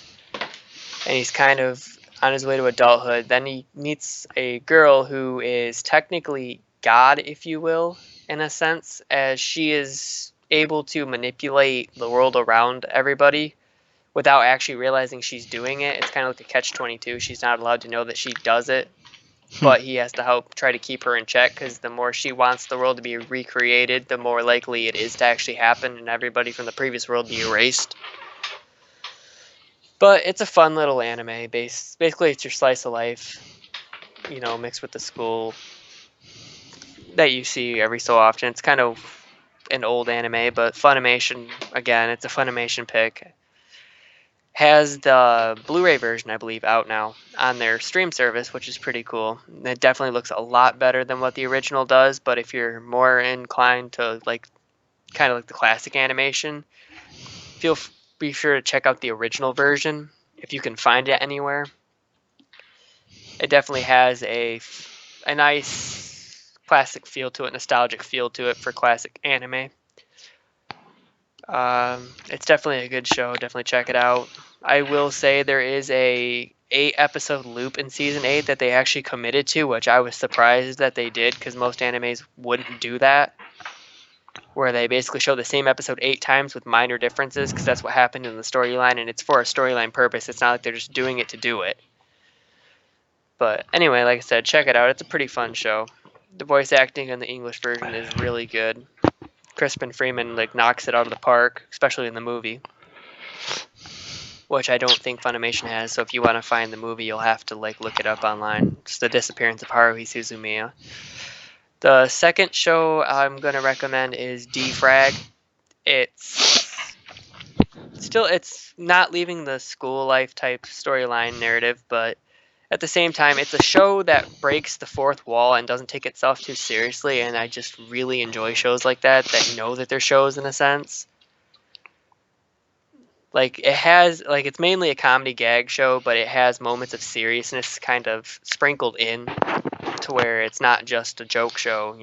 And he's kind of on his way to adulthood. Then he meets a girl who is technically God, if you will, in a sense, as she is able to manipulate the world around everybody without actually realizing she's doing it. It's kind of like a catch-22. She's not allowed to know that she does it, but he has to help try to keep her in check, because the more she wants the world to be recreated, the more likely it is to actually happen and everybody from the previous world be erased. But it's a fun little anime. Basically, it's your slice of life, mixed with the school that you see every so often. It's kind of an old anime, but Funimation, again, it's a Funimation pick. Has the Blu-ray version, I believe, out now on their stream service, which is pretty cool. It definitely looks a lot better than what the original does, but if you're more inclined to kind of like the classic animation, be sure to check out the original version if you can find it anywhere. It definitely has a nice classic feel to it, nostalgic feel to it for classic anime. It's definitely a good show. Definitely check it out. I will say there is a 8-episode loop in season 8 that they actually committed to, which I was surprised that they did, because most animes wouldn't do that. where they basically show the same episode 8 times with minor differences, because that's what happened in the storyline, and it's for a storyline purpose. It's not like they're just doing it to do it. But anyway, like I said, check it out. It's a pretty fun show. The voice acting in the English version is really good. Crispin Freeman knocks it out of the park, especially in the movie, which I don't think Funimation has. So if you want to find the movie, you'll have to look it up online. It's The Disappearance of Haruhi Suzumiya. The second show I'm going to recommend is Defrag. It's not leaving the school life type storyline narrative, but at the same time, it's a show that breaks the fourth wall and doesn't take itself too seriously, and I just really enjoy shows like that know that they're shows in a sense. It's mainly a comedy gag show, but it has moments of seriousness kind of sprinkled in to where it's not just a joke show,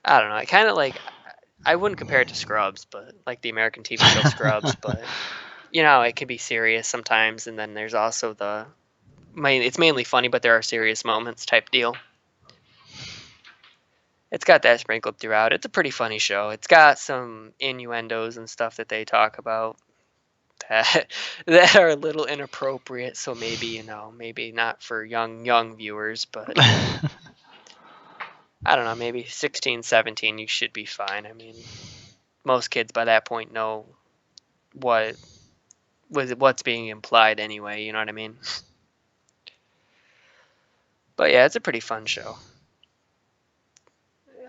I don't know. It kind of I wouldn't compare it to Scrubs, but the American TV show Scrubs, but it can be serious sometimes, and then there's also it's mainly funny, but there are serious moments type deal. It's got that sprinkled throughout. It's a pretty funny show. It's got some innuendos and stuff that they talk about that are a little inappropriate, so maybe not for young viewers, but I don't know, maybe 16, 17 you should be fine. I mean, most kids by that point know what's being implied anyway, you know what I mean? But yeah, it's a pretty fun show.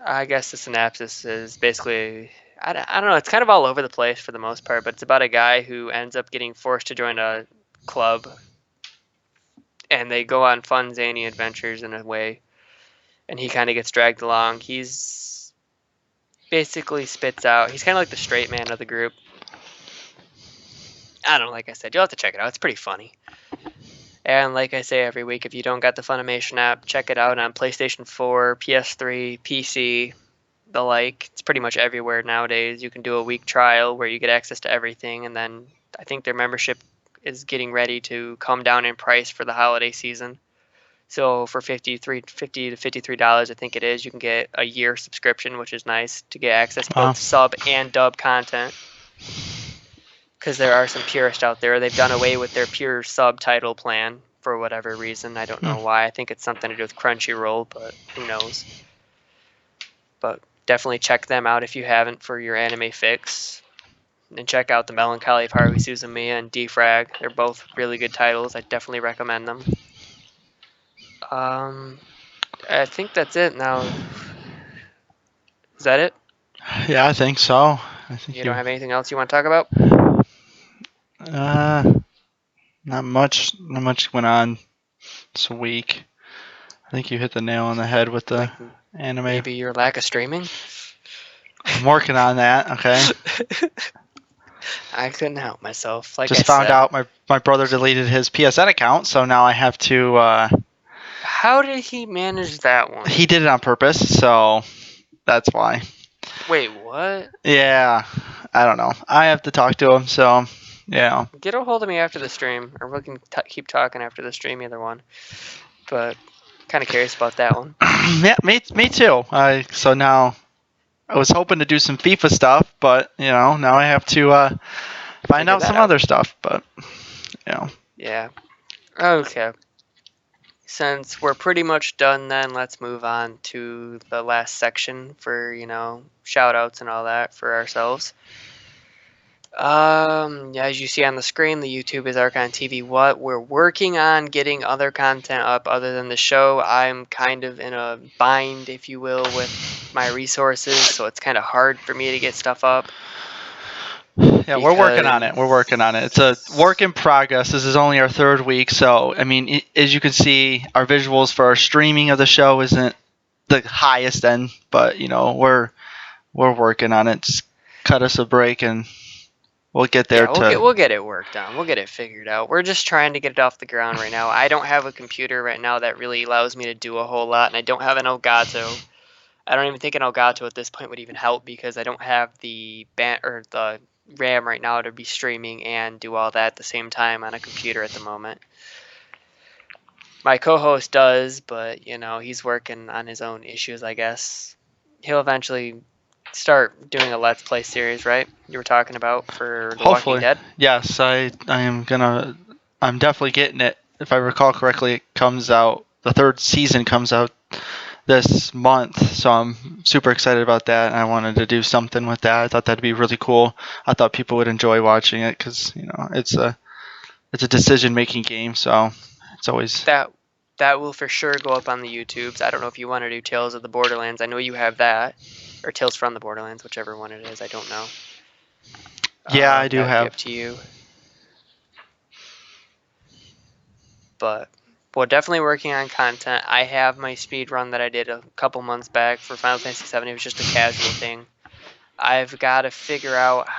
I guess the synopsis is basically, I don't know, it's kind of all over the place for the most part, but it's about a guy who ends up getting forced to join a club, and they go on fun, zany adventures in a way, and he kind of gets dragged along. He's basically spits out, he's kind of like the straight man of the group. I don't know, like I said, you'll have to check it out. It's pretty funny. And like I say every week, if you don't got the Funimation app, check it out on PlayStation 4, PS3, PC, the like. It's pretty much everywhere nowadays. You can do a week trial where you get access to everything, and then I think their membership is getting ready to come down in price for the holiday season. So for $50 to $53, I think it is, you can get a year subscription, which is nice to get access to both sub and dub content. Because there are some purists out there. They've done away with their pure subtitle plan for whatever reason. I don't know why. I think it's something to do with Crunchyroll, but who knows. But definitely check them out if you haven't for your anime fix. And check out The Melancholy of Haruhi Suzumiya and Defrag. They're both really good titles. I definitely recommend them. I think that's it now. Is that it? Yeah, I think so. You don't have anything else you want to talk about? Not much. Not much went on this week. I think you hit the nail on the head with the anime. Maybe your lack of streaming? I'm working on that. Okay. I couldn't help myself. Just found out my brother deleted his PSN account, so now I have to. How did he manage that one? He did it on purpose, so that's why. Wait, what? Yeah, I don't know. I have to talk to him, so yeah. Get a hold of me after the stream, or we can keep talking after the stream, either one. But kind of curious about that one. Yeah, me too. So now I was hoping to do some FIFA stuff, but now I have to find out some other stuff. But Yeah. Okay. Since we're pretty much done, then let's move on to the last section for shout outs and all that for ourselves. As you see on the screen, the YouTube is ArchonTVWhat. We're working on getting other content up other than the show. I'm kind of in a bind, if you will, with my resources, so it's kind of hard for me to get stuff up. Yeah, we're working on it. We're working on it. It's a work in progress. This is only our third week, so I mean, as you can see, our visuals for our streaming of the show isn't the highest end, but we're working on it. Just cut us a break and we'll get there. Yeah, we'll get it worked on. We'll get it figured out. We're just trying to get it off the ground right now. I don't have a computer right now that really allows me to do a whole lot, and I don't have an Elgato. I don't even think an Elgato at this point would even help because I don't have the the RAM right now to be streaming and do all that at the same time on a computer at the moment. My co-host does, but he's working on his own issues, I guess. he'll eventually start doing a Let's Play series, right? You were talking about for The Walking Hopefully, Dead. yes. I'm definitely getting it. If I recall correctly, it comes out. The third season comes out this month, so I'm super excited about that. And I wanted to do something with that. I thought that'd be really cool. I thought people would enjoy watching it because it's a decision making game, so it's always. That will for sure go up on the YouTubes. I don't know if you want to do Tales of the Borderlands. I know you have that, or Tales from the Borderlands, whichever one it is. I don't know. Yeah, I do That would be have. up to you. But we're definitely working on content. I have my speed run that I did a couple months back for Final Fantasy VII. It was just a casual thing. I've got to figure out,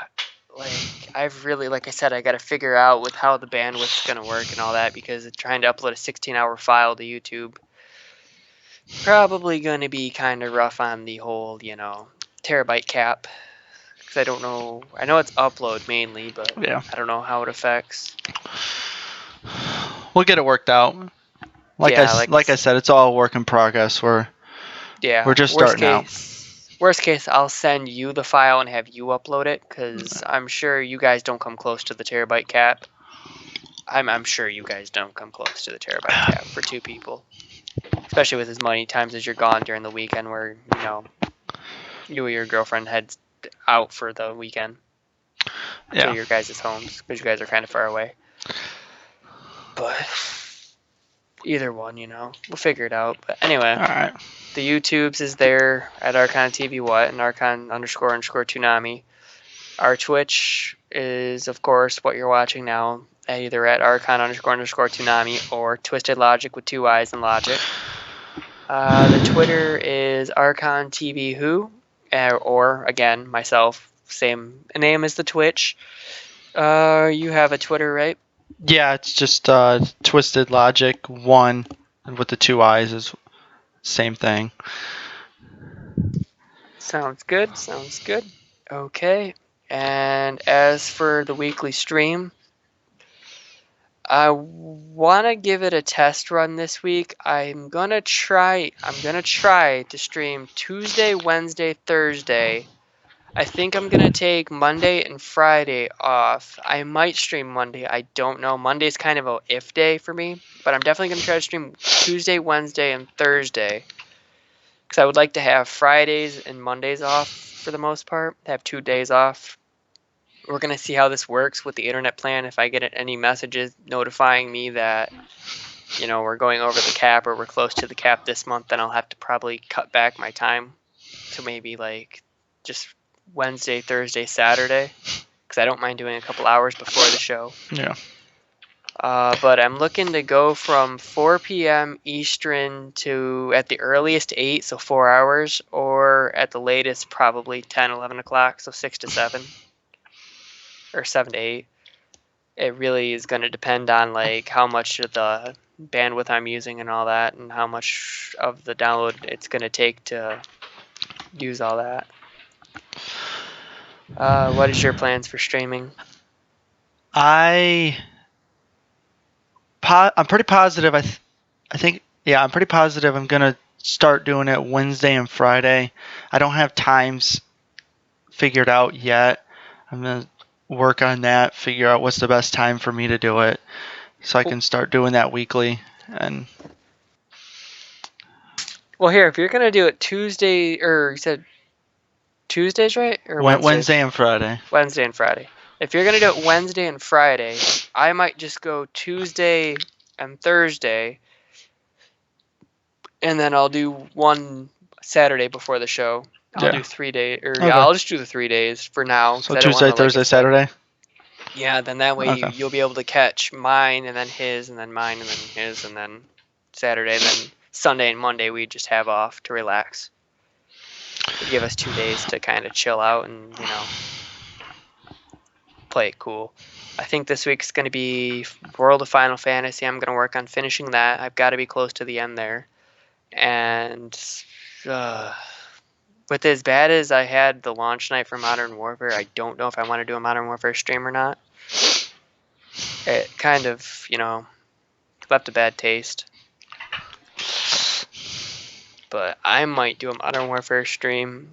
like I said, I got to figure out with how the bandwidth's going to work and all that, because trying to upload a 16-hour file to YouTube probably going to be kind of rough on the whole, terabyte cap. Because I don't know. I know it's upload mainly, but Yeah, I don't know how it affects. we'll get it worked out. Like Yeah, like I said, it's all a work in progress. We're just worst starting out. case. Worst case, I'll send you the file and have you upload it, because I'm sure you guys don't come close to the terabyte cap. I'm sure you guys don't come close to the terabyte cap for two people, especially with as many times as you're gone during the weekend, where you or your girlfriend heads out for the weekend to your guys' homes, because you guys are kind of far away. But either one, we'll figure it out. But anyway, All right. the YouTubes is there at ArchonTVWhat and Archon__Toonami. Our Twitch is, of course, what you're watching now, either at Archon__Toonami or Twisted Logic with 2 I's and Logic. The Twitter is ArchonTVWho, or again, myself, same name as the Twitch. You have a Twitter, right? Yeah, it's just Twisted Logic 1, and with the 2 I's is same thing. Sounds good. Okay. And as for the weekly stream, I want to give it a test run this week. I'm going to try to stream Tuesday, Wednesday, Thursday. I think I'm going to take Monday and Friday off. I might stream Monday. I don't know. Monday's kind of a if day for me, but I'm definitely going to try to stream Tuesday, Wednesday, and Thursday, because I would like to have Fridays and Mondays off for the most part. Have 2 days off. We're going to see how this works with the internet plan. If I get any messages notifying me that, we're going over the cap or we're close to the cap this month, then I'll have to probably cut back my time to maybe like just Wednesday, Thursday, Saturday, because I don't mind doing a couple hours before the show. Yeah. But I'm looking to go from 4 p.m. Eastern to at the earliest 8, so 4 hours, or at the latest probably 10, 11 o'clock, so 6 to 7. Or 7 to 8. It really is going to depend on like how much of the bandwidth I'm using and all that, and how much of the download it's going to take to use all that. What is your plans for streaming? I'm pretty positive. I'm pretty positive I'm gonna start doing it Wednesday and Friday. I don't have times figured out yet. I'm gonna work on that, figure out what's the best time for me to do it, so I can start doing that weekly. And well, here, if you're gonna do it Tuesday, or you said Tuesdays, right? Or Wednesdays? Wednesday and Friday. Wednesday and Friday. If you're gonna do it Wednesday and Friday, I might just go Tuesday and Thursday, and then I'll do one Saturday before the show. I'll do 3 days, or Okay. yeah, I'll just do the 3 days for now. So Tuesday, Thursday, Saturday. Yeah, then that way you'll be able to catch mine, and then his, and then mine, and then his, and then Saturday, and then Sunday and Monday we just have off to relax. It'd give us 2 days to kind of chill out and play it cool. I think this week's going to be World of Final Fantasy. I'm going to work on finishing that. I've got to be close to the end there. And with as bad as I had the launch night for Modern Warfare, I don't know if I want to do a Modern Warfare stream or not. It kind of, left a bad taste. but I might do a Modern Warfare stream.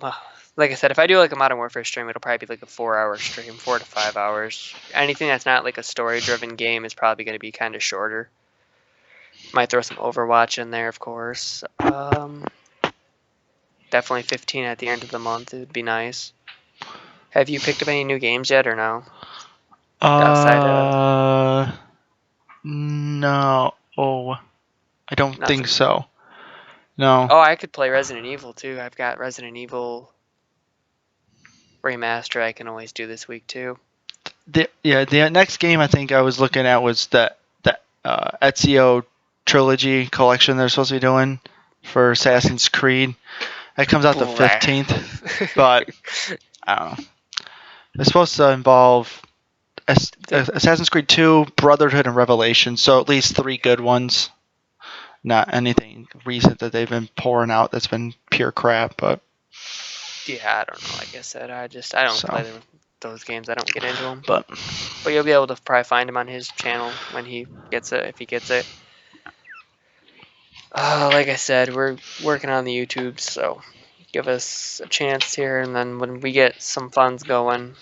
Well, like I said, if I do like a Modern Warfare stream, it'll probably be like a 4-hour stream, 4 to 5 hours. Anything that's not like a story-driven game is probably going to be kind of shorter. Might throw some Overwatch in there, of course. Definitely 15 at the end of the month. It would be nice. Have you picked up any new games yet, or no? Outside of No. Oh, I don't think nothing. so. No. Oh, I could play Resident Evil too. I've got Resident Evil Remastered I can always do this week too. The next game I think I was looking at was the Ezio trilogy collection they're supposed to be doing for Assassin's Creed. That comes out the 15th, but I don't know. It's supposed to involve Assassin's Creed 2, Brotherhood, and Revelation, so at least 3 good ones. Not anything recent that they've been pouring out that's been pure crap, but yeah, I don't know. Like I said, I don't play those games. I don't get into them. But you'll be able to probably find him on his channel when he gets it, if he gets it. Like I said, we're working on the YouTube, so give us a chance here, and then when we get some funds going,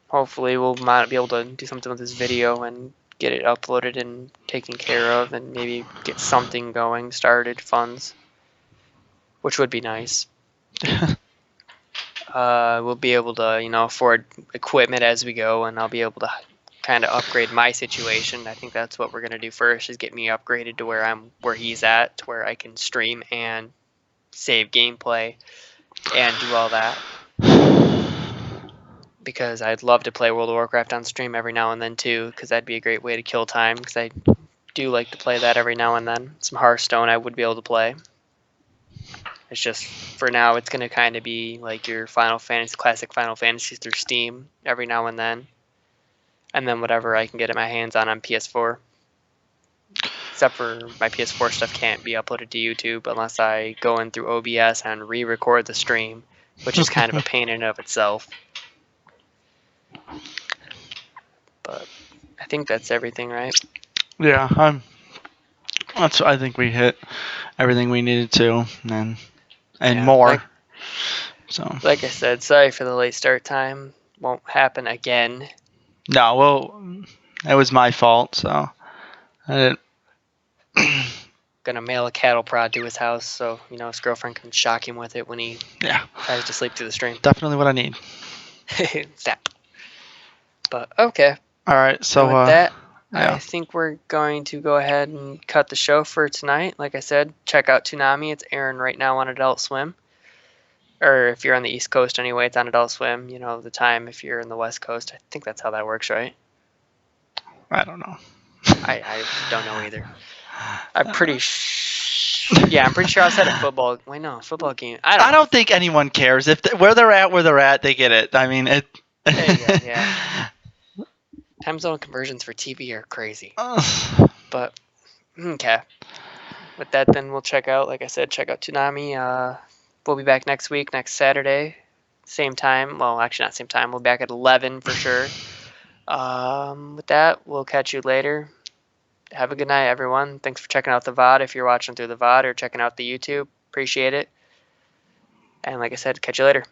hopefully we'll might be able to do something with this video and get it uploaded and taken care of, and maybe get something going, started, funds, which would be nice. We'll be able to, afford equipment as we go, and I'll be able to kind of upgrade my situation. I think that's what we're gonna do first, is get me upgraded to where he's at, to where I can stream and save gameplay and do all that. Because I'd love to play World of Warcraft on stream every now and then too, because that'd be a great way to kill time, because I do like to play that every now and then. Some Hearthstone I would be able to play. It's just, for now, it's going to kind of be like your classic Final Fantasy through Steam every now and then. And then whatever I can get my hands on PS4. Except for my PS4 stuff can't be uploaded to YouTube unless I go in through OBS and re-record the stream, which is kind of a pain in and of itself. But I think that's everything, right? Yeah, I think we hit everything we needed to, and Yeah, more. Like I said, sorry for the late start time. Won't happen again. No, well, it was my fault, so I didn't. Gonna mail a cattle prod to his house so his girlfriend can shock him with it when he tries to sleep through the stream. Definitely what I need. Zap. But okay. All right, so and with that, I think we're going to go ahead and cut the show for tonight. Like I said, check out Toonami. It's airing right now on Adult Swim. Or if you're on the East Coast anyway, it's on Adult Swim. The time if you're in the West Coast. I think that's how that works, right? I don't know. I don't know either. I'm pretty I'm pretty sure outside of football. Wait, no, football game. I don't think anyone cares if where they're at, they get it. I mean, it. Yeah. Time zone conversions for TV are crazy. But okay. With that, then we'll check out. Like I said, check out Toonami. We'll be back next week, next Saturday, same time. Well, actually not same time. We'll be back at 11 for sure. With that, we'll catch you later. Have a good night, everyone. Thanks for checking out the VOD if you're watching through the VOD or checking out the YouTube. Appreciate it. And like I said, catch you later.